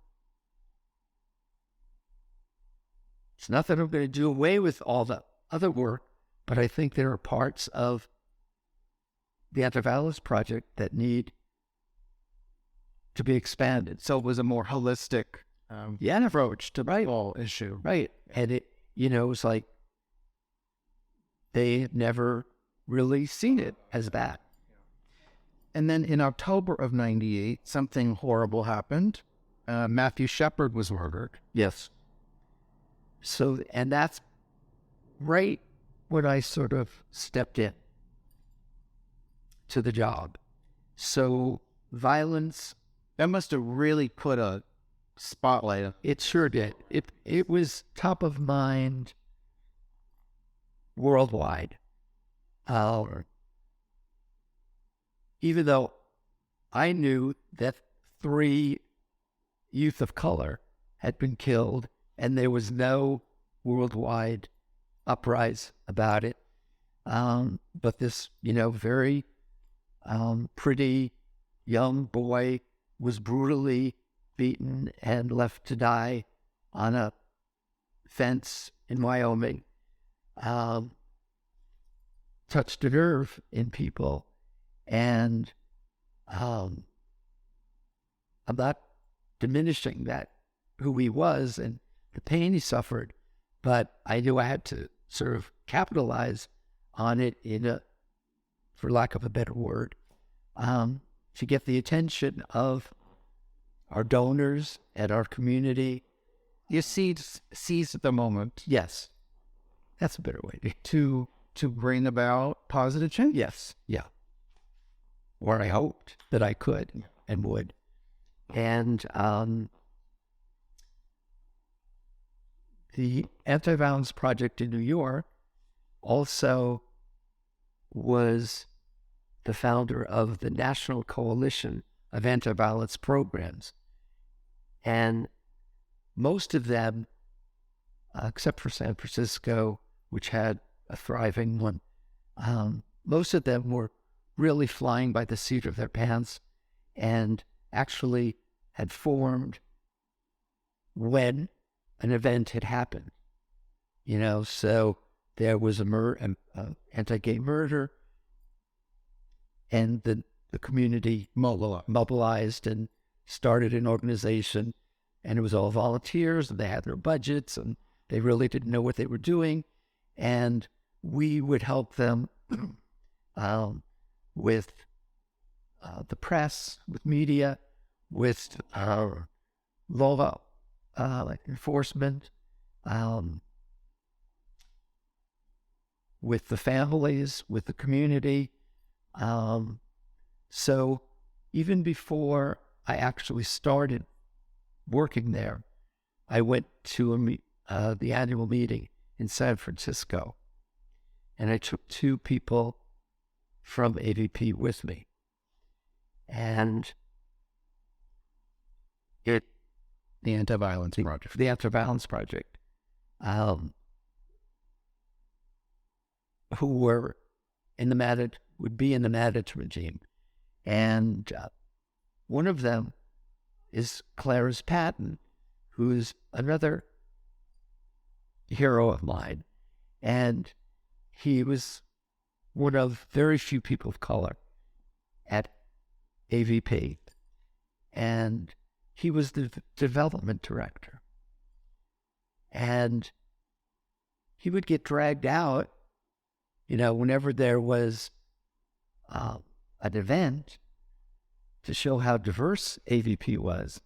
it's not that I'm going to do away with all the other work, but I think there are parts of the Anti-Violence Project that need to be expanded. So it was a more holistic approach to the whole issue. Right. And it was like they had never really seen it as that. And then in October of 98, something horrible happened. Matthew Shepard was murdered. Yes. So, and that's right when I sort of stepped in to the job. So violence... That must have really put a spotlight on. It sure did. It was top of mind worldwide. Even though I knew that 3 youth of color had been killed and there was no worldwide uprise about it. But this, very pretty young boy was brutally beaten and left to die on a fence in Wyoming. Touched a nerve in people. And I'm not diminishing who he was and the pain he suffered, but I knew I had to sort of capitalize on it for lack of a better word, to get the attention of our donors and our community. You seize the moment. Yes, that's a better way to bring about positive change. Yes, yeah. Or I hoped that I could and would. And the Anti-Violence Project in New York also was the founder of the National Coalition of Anti-Violence Programs. And most of them, except for San Francisco, which had a thriving one, most of them were really flying by the seat of their pants and actually had formed when an event had happened. So there was an anti-gay murder, and the the community mobilized and started an organization, and it was all volunteers, and they had their budgets, and they really didn't know what they were doing, and we would help them with the press, with media, with law enforcement, with the families, with the community. So even before I actually started working there, I went to the annual meeting in San Francisco, and I took 2 people from AVP with me. And the Anti-Violence Project. The Anti-Violence Project, who were would be in the managed regime. And one of them is Clarence Patton, who's another hero of mine. And he was one of very few people of color at AVP. And he was the development director. And he would get dragged out, whenever there was an event to show how diverse AVP was.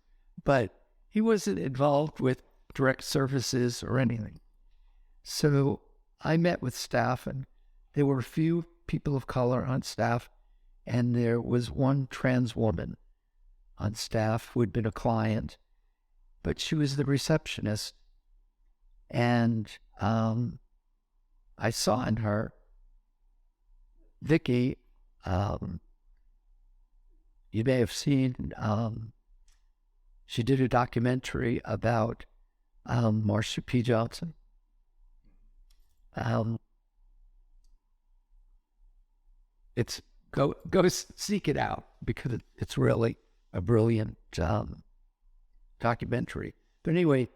But he wasn't involved with direct services or anything. So I met with staff, and there were a few people of color on staff, and there was one trans woman on staff who had been a client, but she was the receptionist. And I saw in her, Vicky, you may have seen, she did a documentary about Marsha P. Johnson. It's go seek it out, because it's really a brilliant documentary. But anyway,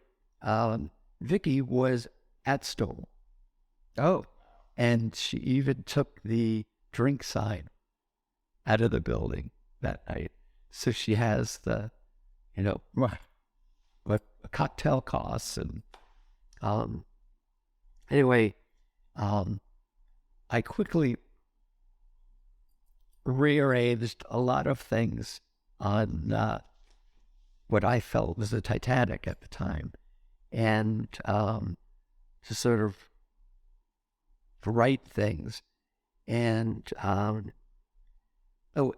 Vicky was at Stoll. Oh. And she even took the drink sign out of the building that night. So she has the, what cocktail costs. And anyway, I quickly rearranged a lot of things on what I felt was the Titanic at the time, and to sort of write things. And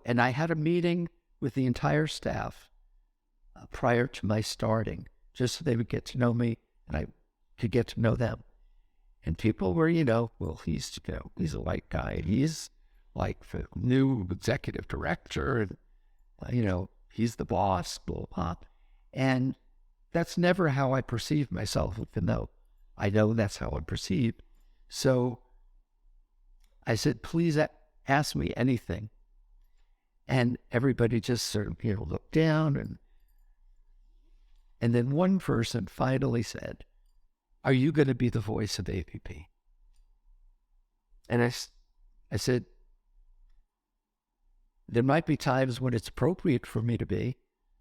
and I had a meeting with the entire staff prior to my starting, just so they would get to know me and I could get to know them. And people were, well, he's a white guy. He's like the new executive director, and he's the boss, blah, blah. And that's never how I perceive myself, even though I know that's how I'm perceived. So I said, please ask me anything. And everybody just sort of, looked down. And then one person finally said, are you going to be the voice of AVP? And I said, there might be times when it's appropriate for me to be,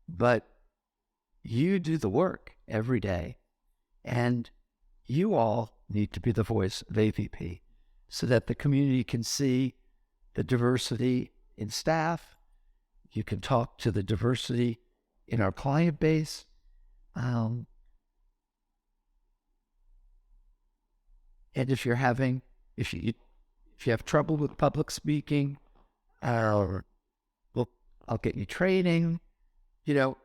but you do the work every day, and you all need to be the voice of AVP so that the community can see the diversity in staff. You can talk to the diversity in our client base. And if you have trouble with public speaking, I'll get you training. I'm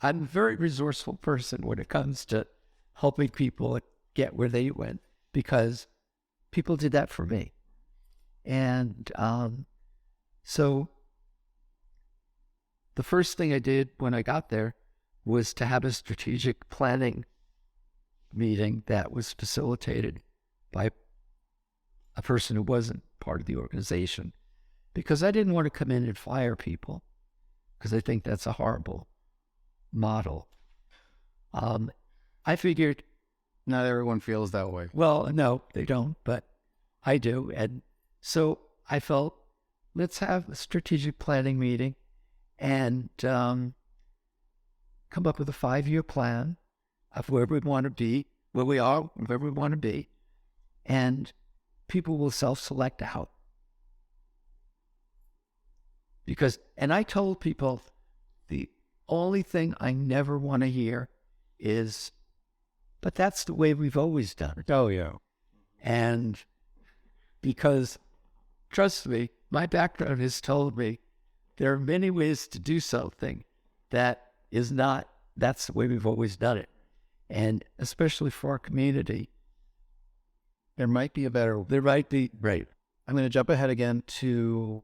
a very resourceful person when it comes to helping people get where they went, because people did that for me. And so the first thing I did when I got there was to have a strategic planning meeting that was facilitated by a person who wasn't part of the organization, because I didn't want to come in and fire people, because I think that's a horrible model. I figured... Not everyone feels that way. Well, no, they don't, but I do. And so I felt, let's have a strategic planning meeting and come up with a 5-year plan of where we want to be, where we are, where we want to be, and people will self-select out. And I told people, the only thing I never want to hear is, but that's the way we've always done it. Oh, yeah. And because, trust me, my background has told me there are many ways to do something that is not, that's the way we've always done it. And especially for our community, There might be a better. there might be, right. I'm going to jump ahead again to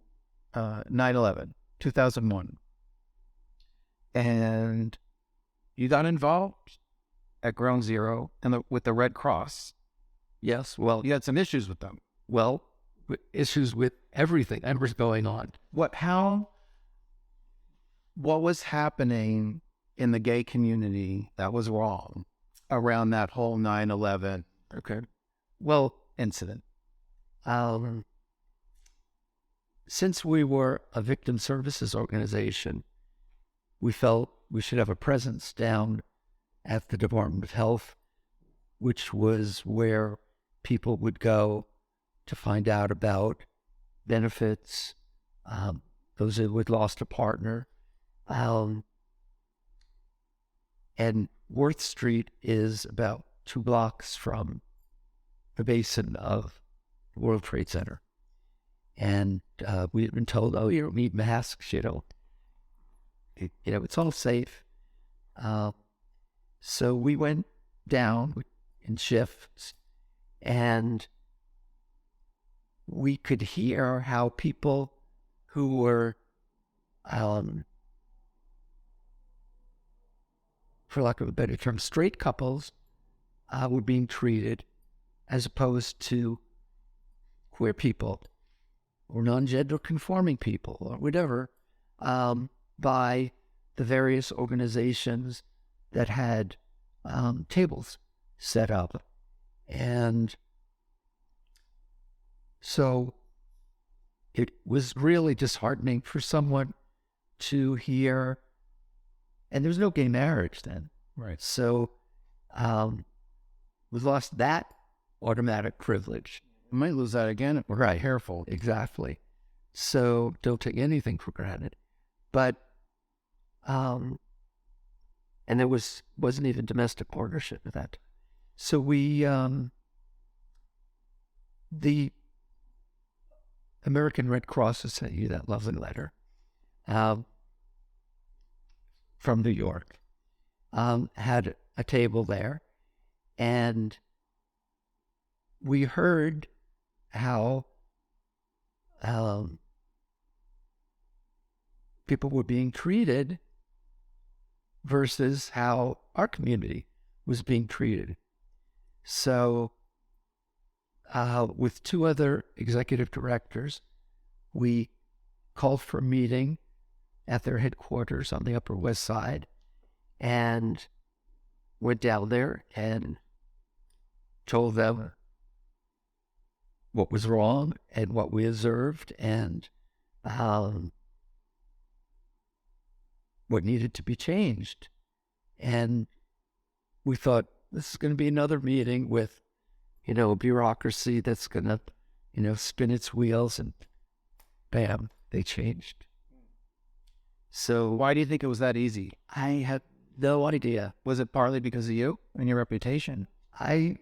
9/11, 2001. And you got involved at Ground Zero and with the Red Cross. Yes, well, You had some issues with them. issues with everything that was going on. What was happening in the gay community that was wrong around that whole 9/11 Well, incident? since we were a victim services organization, we felt we should have a presence down at the Department of Health, which was where people would go to find out about benefits, those who had lost a partner. And Worth Street is about 2 blocks from the basin of the World Trade Center. And we had been told, oh, you don't need masks, it's all safe. So we went down in shifts, and we could hear how people who were, for lack of a better term, straight couples were being treated as opposed to queer people or non-gender conforming people or whatever, by the various organizations that had tables set up. And so it was really disheartening for someone to hear, and there was no gay marriage then. Right. So we lost that automatic privilege. You might lose that again if we're Right. careful. Exactly. So don't take anything for granted. But and there wasn't even domestic partnership at that time. So we the American Red Cross has sent you that lovely letter from New York. Had a table there, and we heard how people were being treated versus how our community was being treated. So with 2 other executive directors, we called for a meeting at their headquarters on the Upper West Side, and went down there and told them what was wrong and what we observed and what needed to be changed. And we thought, this is going to be another meeting with, a bureaucracy that's going to, spin its wheels, and bam, they changed. So Why do you think it was that easy? I had no idea. Was it partly because of you and your reputation? I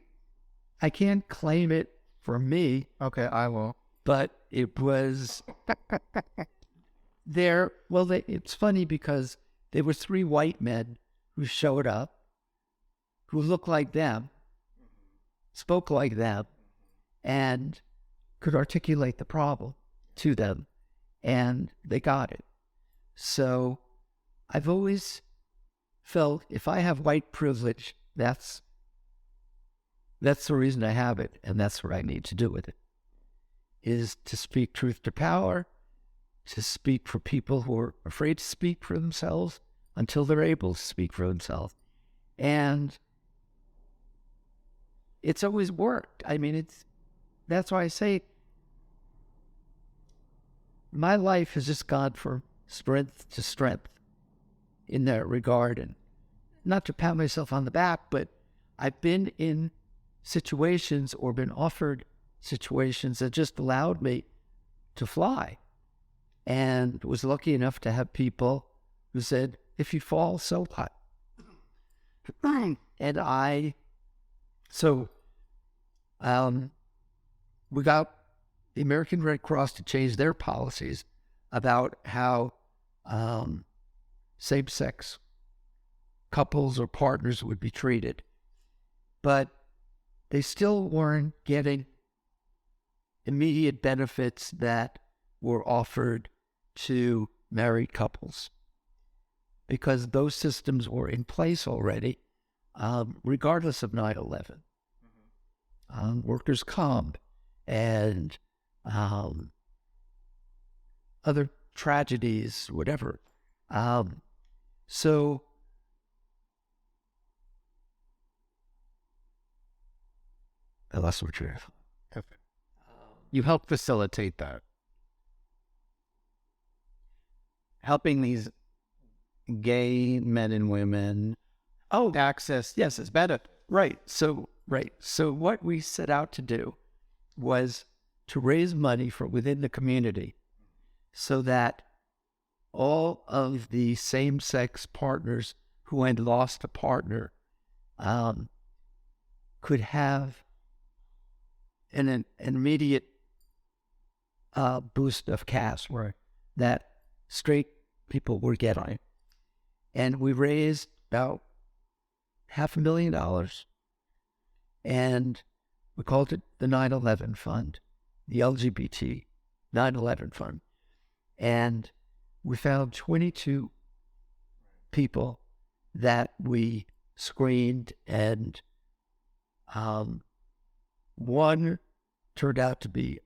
can't claim it for me, Okay, I will. but it was there. Well, it's funny because there were 3 white men who showed up, who looked like them, spoke like them, and could articulate the problem to them, and they got it. So I've always felt if I have white privilege, that's the reason I have it, and that's what I need to do with it, is to speak truth to power, to speak for people who are afraid to speak for themselves until they're able to speak for themselves. And it's always worked. I mean, that's why I say my life has just gone from strength to strength in that regard. And not to pat myself on the back, but I've been in situations or been offered situations that just allowed me to fly, and was lucky enough to have people who said, if you fall, so what? And we got the American Red Cross to change their policies about how same-sex couples or partners would be treated. But they still weren't getting immediate benefits that were offered to married couples, because those systems were in place already, regardless of 9/11. Workers' comp and other tragedies, whatever. So I lost my train of thought. Okay. You help facilitate that. Helping these gay men and women access Yes, better. right. So what we set out to do was to raise money from within the community so that all of the same-sex partners who had lost a partner could have an immediate boost of cash that straight people were getting. And we raised about $500,000, and we called it the 9/11 Fund, the LGBT 9/11 Fund. And we found 22 people that we screened, and one turned out to be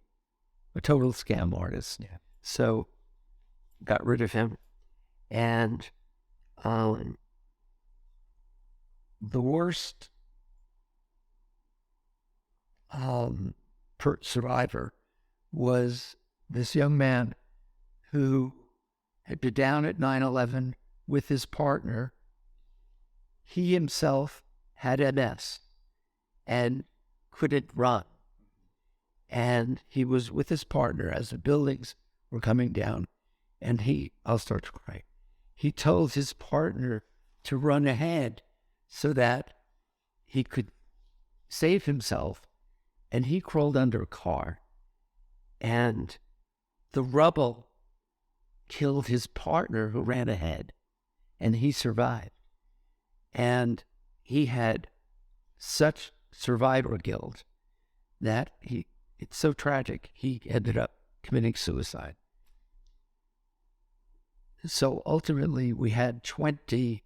a total scam artist. Yeah. So got rid of him. And the worst survivor was this young man who had been down at 9/11 with his partner. He himself had MS and couldn't run. And he was with his partner as the buildings were coming down. And I'll start to cry. He told his partner to run ahead so that he could save himself. And he crawled under a car. And the rubble killed his partner who ran ahead. And he survived. And he had such survivor guilt that it's so tragic, he ended up committing suicide. So ultimately, we had 20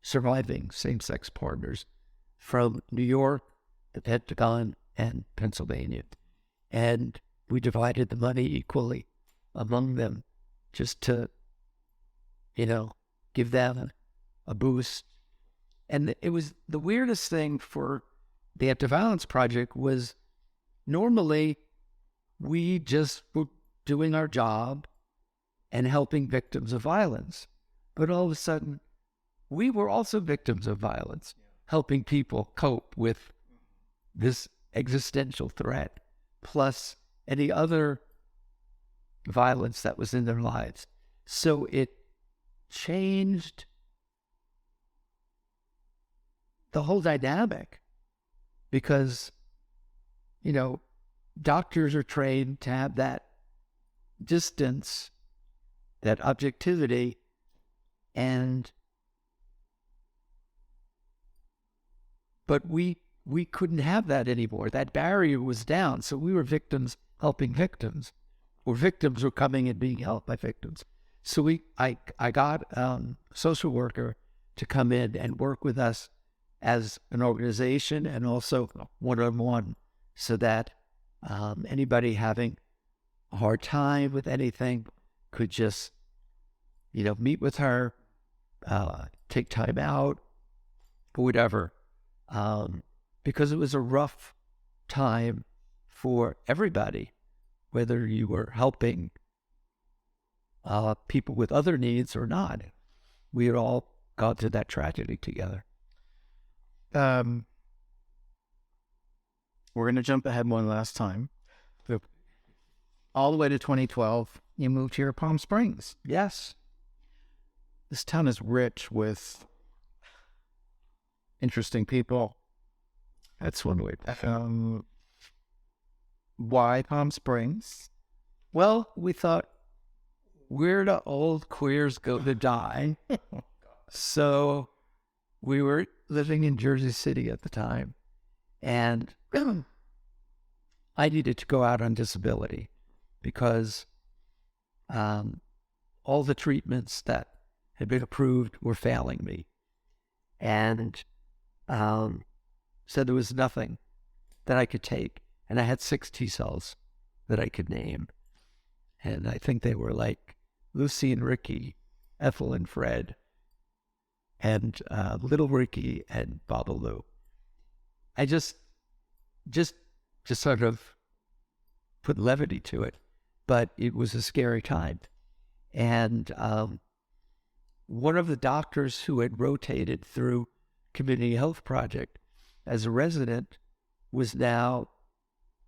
surviving same-sex partners from New York, the Pentagon, and Pennsylvania. And we divided the money equally among them just to, give them a boost. And it was the weirdest thing for the Anti-Violence Project was normally we just were doing our job and helping victims of violence. But all of a sudden, we were also victims of violence, helping people cope with this existential threat, plus any other violence that was in their lives. So it changed the whole dynamic because, doctors are trained to have that distance, that objectivity, but we couldn't have that anymore. That barrier was down. So we were victims helping victims, or victims were coming and being helped by victims. So I got a social worker to come in and work with us as an organization and also one-on-one, so that anybody having a hard time with anything could just, meet with her, take time out, or whatever. Because it was a rough time for everybody. whether you were helping people with other needs or not. We had all gone through that tragedy together. We're going to jump ahead one last time. All the way to 2012, you moved here to Palm Springs. Yes. This town is rich with interesting people. That's one way. Why Palm Springs? Well, we thought, where do old queers go to die? So we were living in Jersey City at the time, and I needed to go out on disability because all the treatments that had been approved were failing me, and said there was nothing that I could take. And I had 6 T cells that I could name. And I think they were like Lucy and Ricky, Ethel and Fred, and little Ricky and Babalu. I just sort of put levity to it, but it was a scary time. And one of the doctors who had rotated through Community Health Project as a resident was now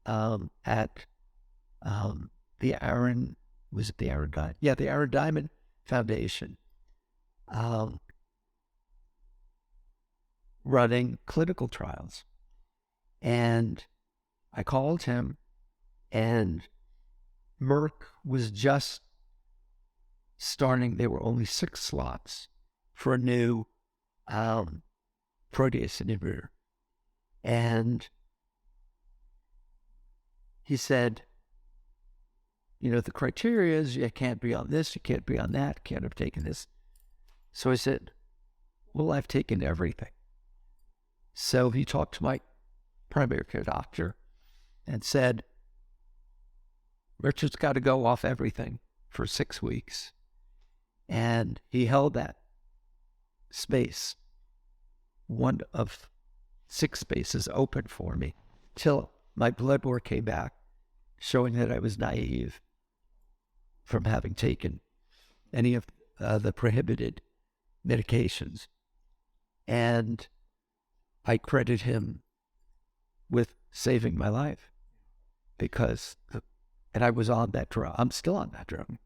at the Aaron, was it the Aaron Diamond? Yeah, the Aaron Diamond Foundation, running clinical trials. And I called him, and Merck was just starting. There were only 6 slots for a new protease inhibitor. And he said, you know, the criteria is you can't be on this, you can't be on that, can't have taken this. So I said, well, I've taken everything. So he talked to my primary care doctor and said, Richard's got to go off everything for 6 weeks. And he held that space, one of 6 spaces open for me, till my blood work came back, showing that I was naive from having taken any of the prohibited medications. And I credit him with saving my life because, and I was on that drug. I'm still on that drug.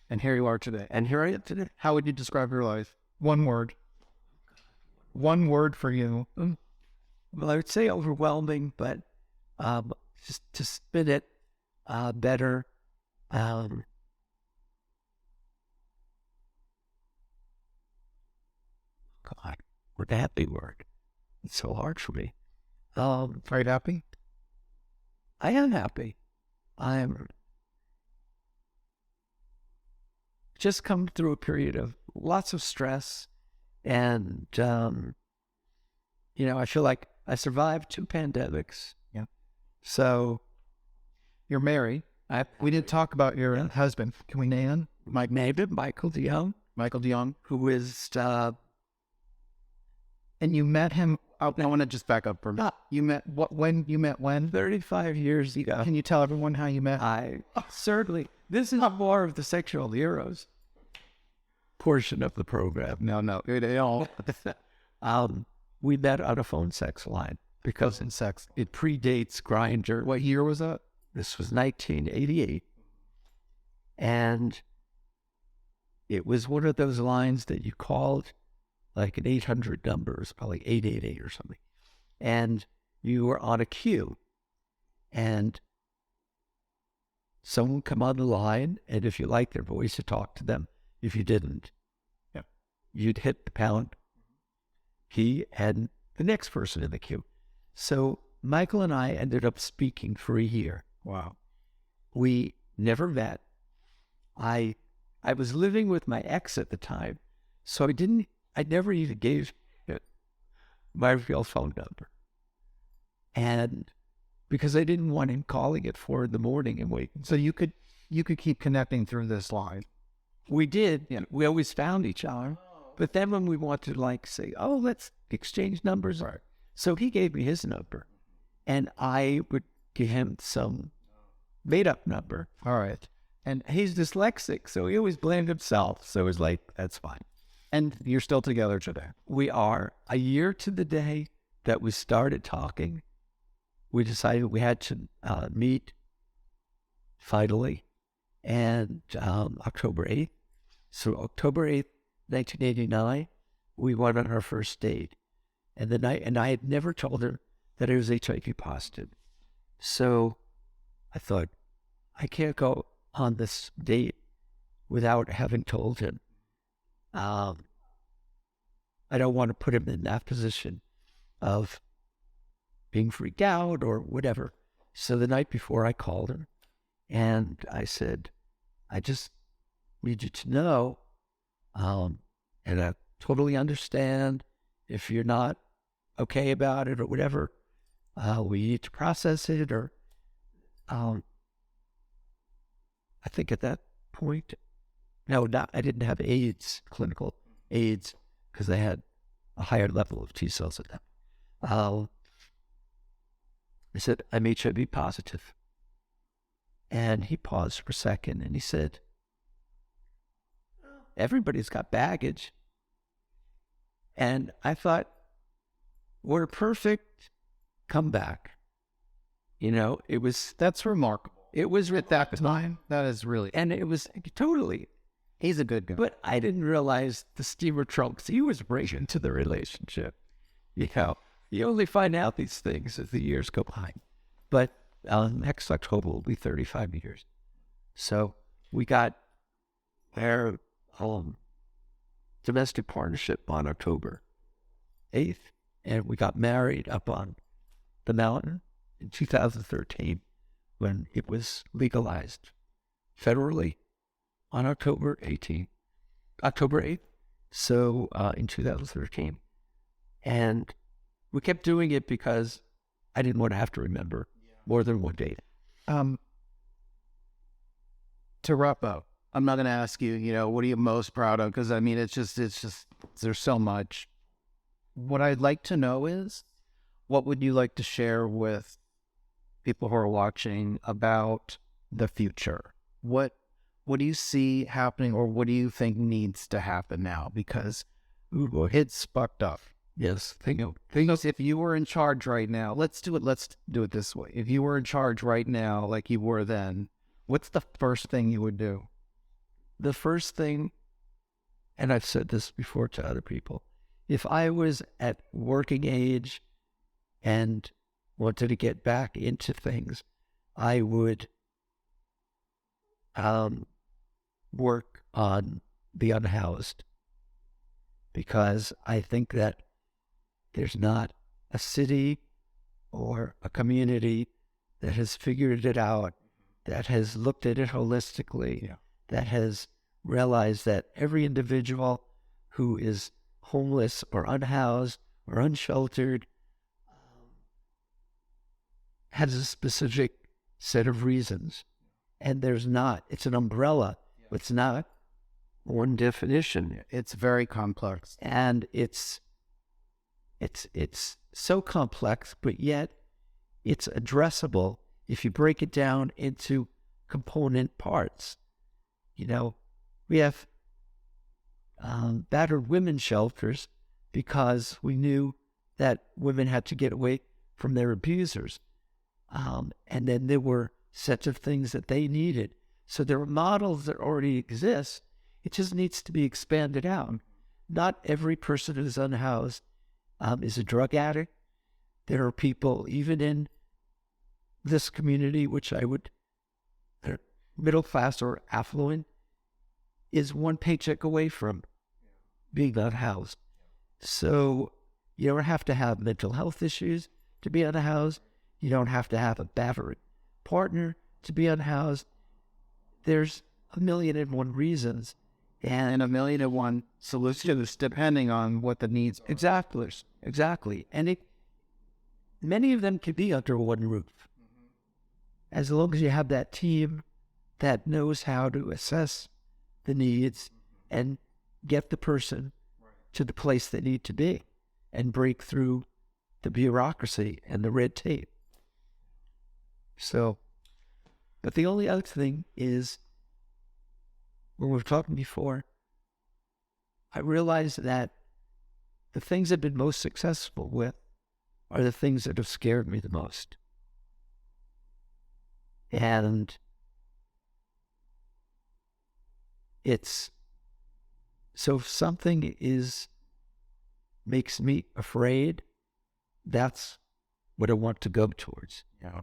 And here you are today. And here I am today. How would you describe your life? One word. One word for you. Well, I would say overwhelming, but just to spin it better. God, what a happy word. It's so hard for me. Are you happy? I am happy. I'm just come through a period of lots of stress, and you know, I feel like I survived 2 pandemics. Yeah. So you're married. We didn't talk about your husband. Can we name him? Michael DeYoung. Michael DeYoung. Who is, and you met him. I want to just back up for a minute. You met when? 35 years ago. Can you tell everyone how you met? Certainly. This is more of the sexual heroes portion of the program. No. They all. We met on a phone sex line because in sex. It predates Grindr. What year was that? This was 1988. And it was one of those lines that you called like an 800 numbers, probably 888 or something. And you were on a queue. And someone would come on the line, and if you liked their voice, you talk to them. If you didn't, you'd hit the pound. He and the next person in the queue. So Michael and I ended up speaking for a year. Wow. We never met. I was living with my ex at the time, so I never even gave my real phone number. And because I didn't want him calling at 4 a.m. and waiting. So you could keep connecting through this line. We did. You know, we always found each other. But then when we wanted to like say, oh, let's exchange numbers. So he gave me his number, and I would give him some made-up number. All right. And he's dyslexic, so he always blamed himself. So it was like, that's fine. And you're still together today. We are. A year to the day that we started talking, we decided we had to meet finally, and October 8th. So October 8th, 1989, we went on our first date. And I had never told her that I was HIV positive. So I thought, I can't go on this date without having told him. I don't want to put him in that position of being freaked out or whatever. So the night before, I called her and I said, I just need you to know, and I totally understand if you're not okay about it or whatever, we need to process it, or I think at that point, I didn't have AIDS, clinical AIDS, because I had a higher level of T cells at that. I said, I'm HIV positive. And he paused for a second and he said, everybody's got baggage. And I thought, what a perfect comeback. That's remarkable. It was at that time. That is really, And it was totally. he's a good guy. But I didn't realize the steamer trunks he was bringing to the relationship. You only find out these things as the years go by. But next October will be 35 years. So we got our domestic partnership on October 8th, and we got married up on the mountain in 2013 when it was legalized federally on October 8th. So in 2013. And we kept doing it because I didn't want to have to remember more than one date. To wrap up, I'm not going to ask you, what are you most proud of? Because it's just, there's so much. What I'd like to know is, what would you like to share with people who are watching about the future? What do you see happening, or what do you think needs to happen now? Because it's fucked up. Yes. Because if you were in charge right now, let's do it this way. If you were in charge right now, like you were then, what's the first thing you would do? The first thing, and I've said this before to other people, if I was at working age and wanted to get back into things, I would work on the unhoused, because I think that there's not a city or a community that has figured it out, that has looked at it holistically, that has realized that every individual who is homeless or unhoused or unsheltered has a specific set of reasons. And it's an umbrella. It's not one definition. It's very complex. And it's so complex, but yet it's addressable if you break it down into component parts. We have battered women's shelters because we knew that women had to get away from their abusers. And then there were sets of things that they needed. So there are models that already exist. It just needs to be expanded out. Not every person who's unhoused is a drug addict. There are people, even in this community, which they're middle class or affluent, is one paycheck away from being unhoused. So you don't have to have mental health issues to be unhoused. You don't have to have a battered partner to be unhoused. There's 1,000,001 reasons. And 1,000,001 solutions depending on what the needs are. Exactly. And many of them can be under one roof. As long as you have that team that knows how to assess the needs and get the person to the place they need to be and break through the bureaucracy and the red tape. So But the only other thing is, when we were talking before, I realized that the things I've been most successful with are the things that have scared me the most. And so if something makes me afraid, that's what I want to go towards. Yeah.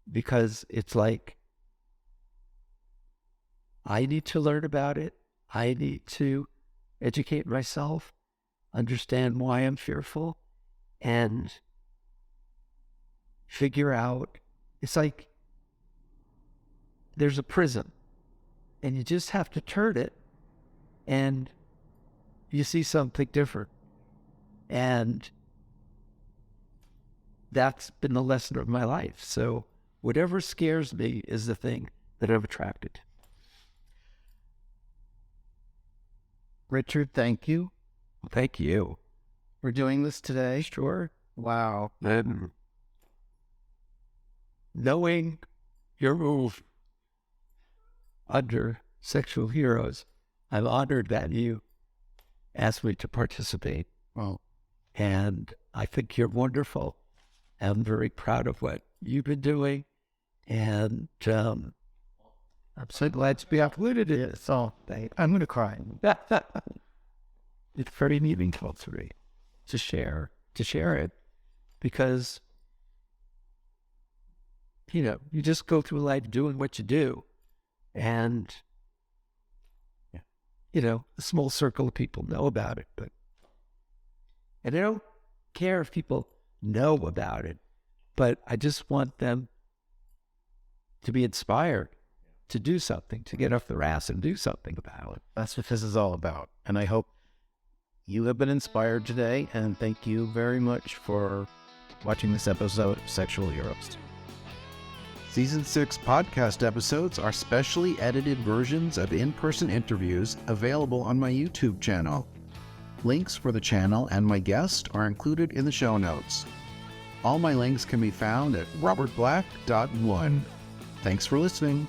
Because it's like, I need to learn about it. I need to educate myself, understand why I'm fearful, and figure out, it's like there's a prism, and you just have to turn it, and you see something different. And that's been the lesson of my life. So whatever scares me is the thing that I'm attracted to. Richard, thank you Thank you. for doing this today. Sure. Wow. Knowing your move under Sexual Heroes, I'm honored that you asked me to participate. Well, And I think you're wonderful. I'm very proud of what you've been doing. And I'm so glad to be included in it. so I'm going to cry. It's very meaningful to me to share it, because, you just go through life doing what you do, and, a small circle of people know about it, and I don't care if people know about it, but I just want them to be inspired to do something, to get off their ass and do something about it. That's what this is all about. And I hope you have been inspired today. And thank you very much for watching this episode of Sexual Heroes. Season 6 podcast episodes are specially edited versions of in-person interviews available on my YouTube channel. Links for the channel and my guest are included in the show notes. All my links can be found at RobertBlack.one. Thanks for listening.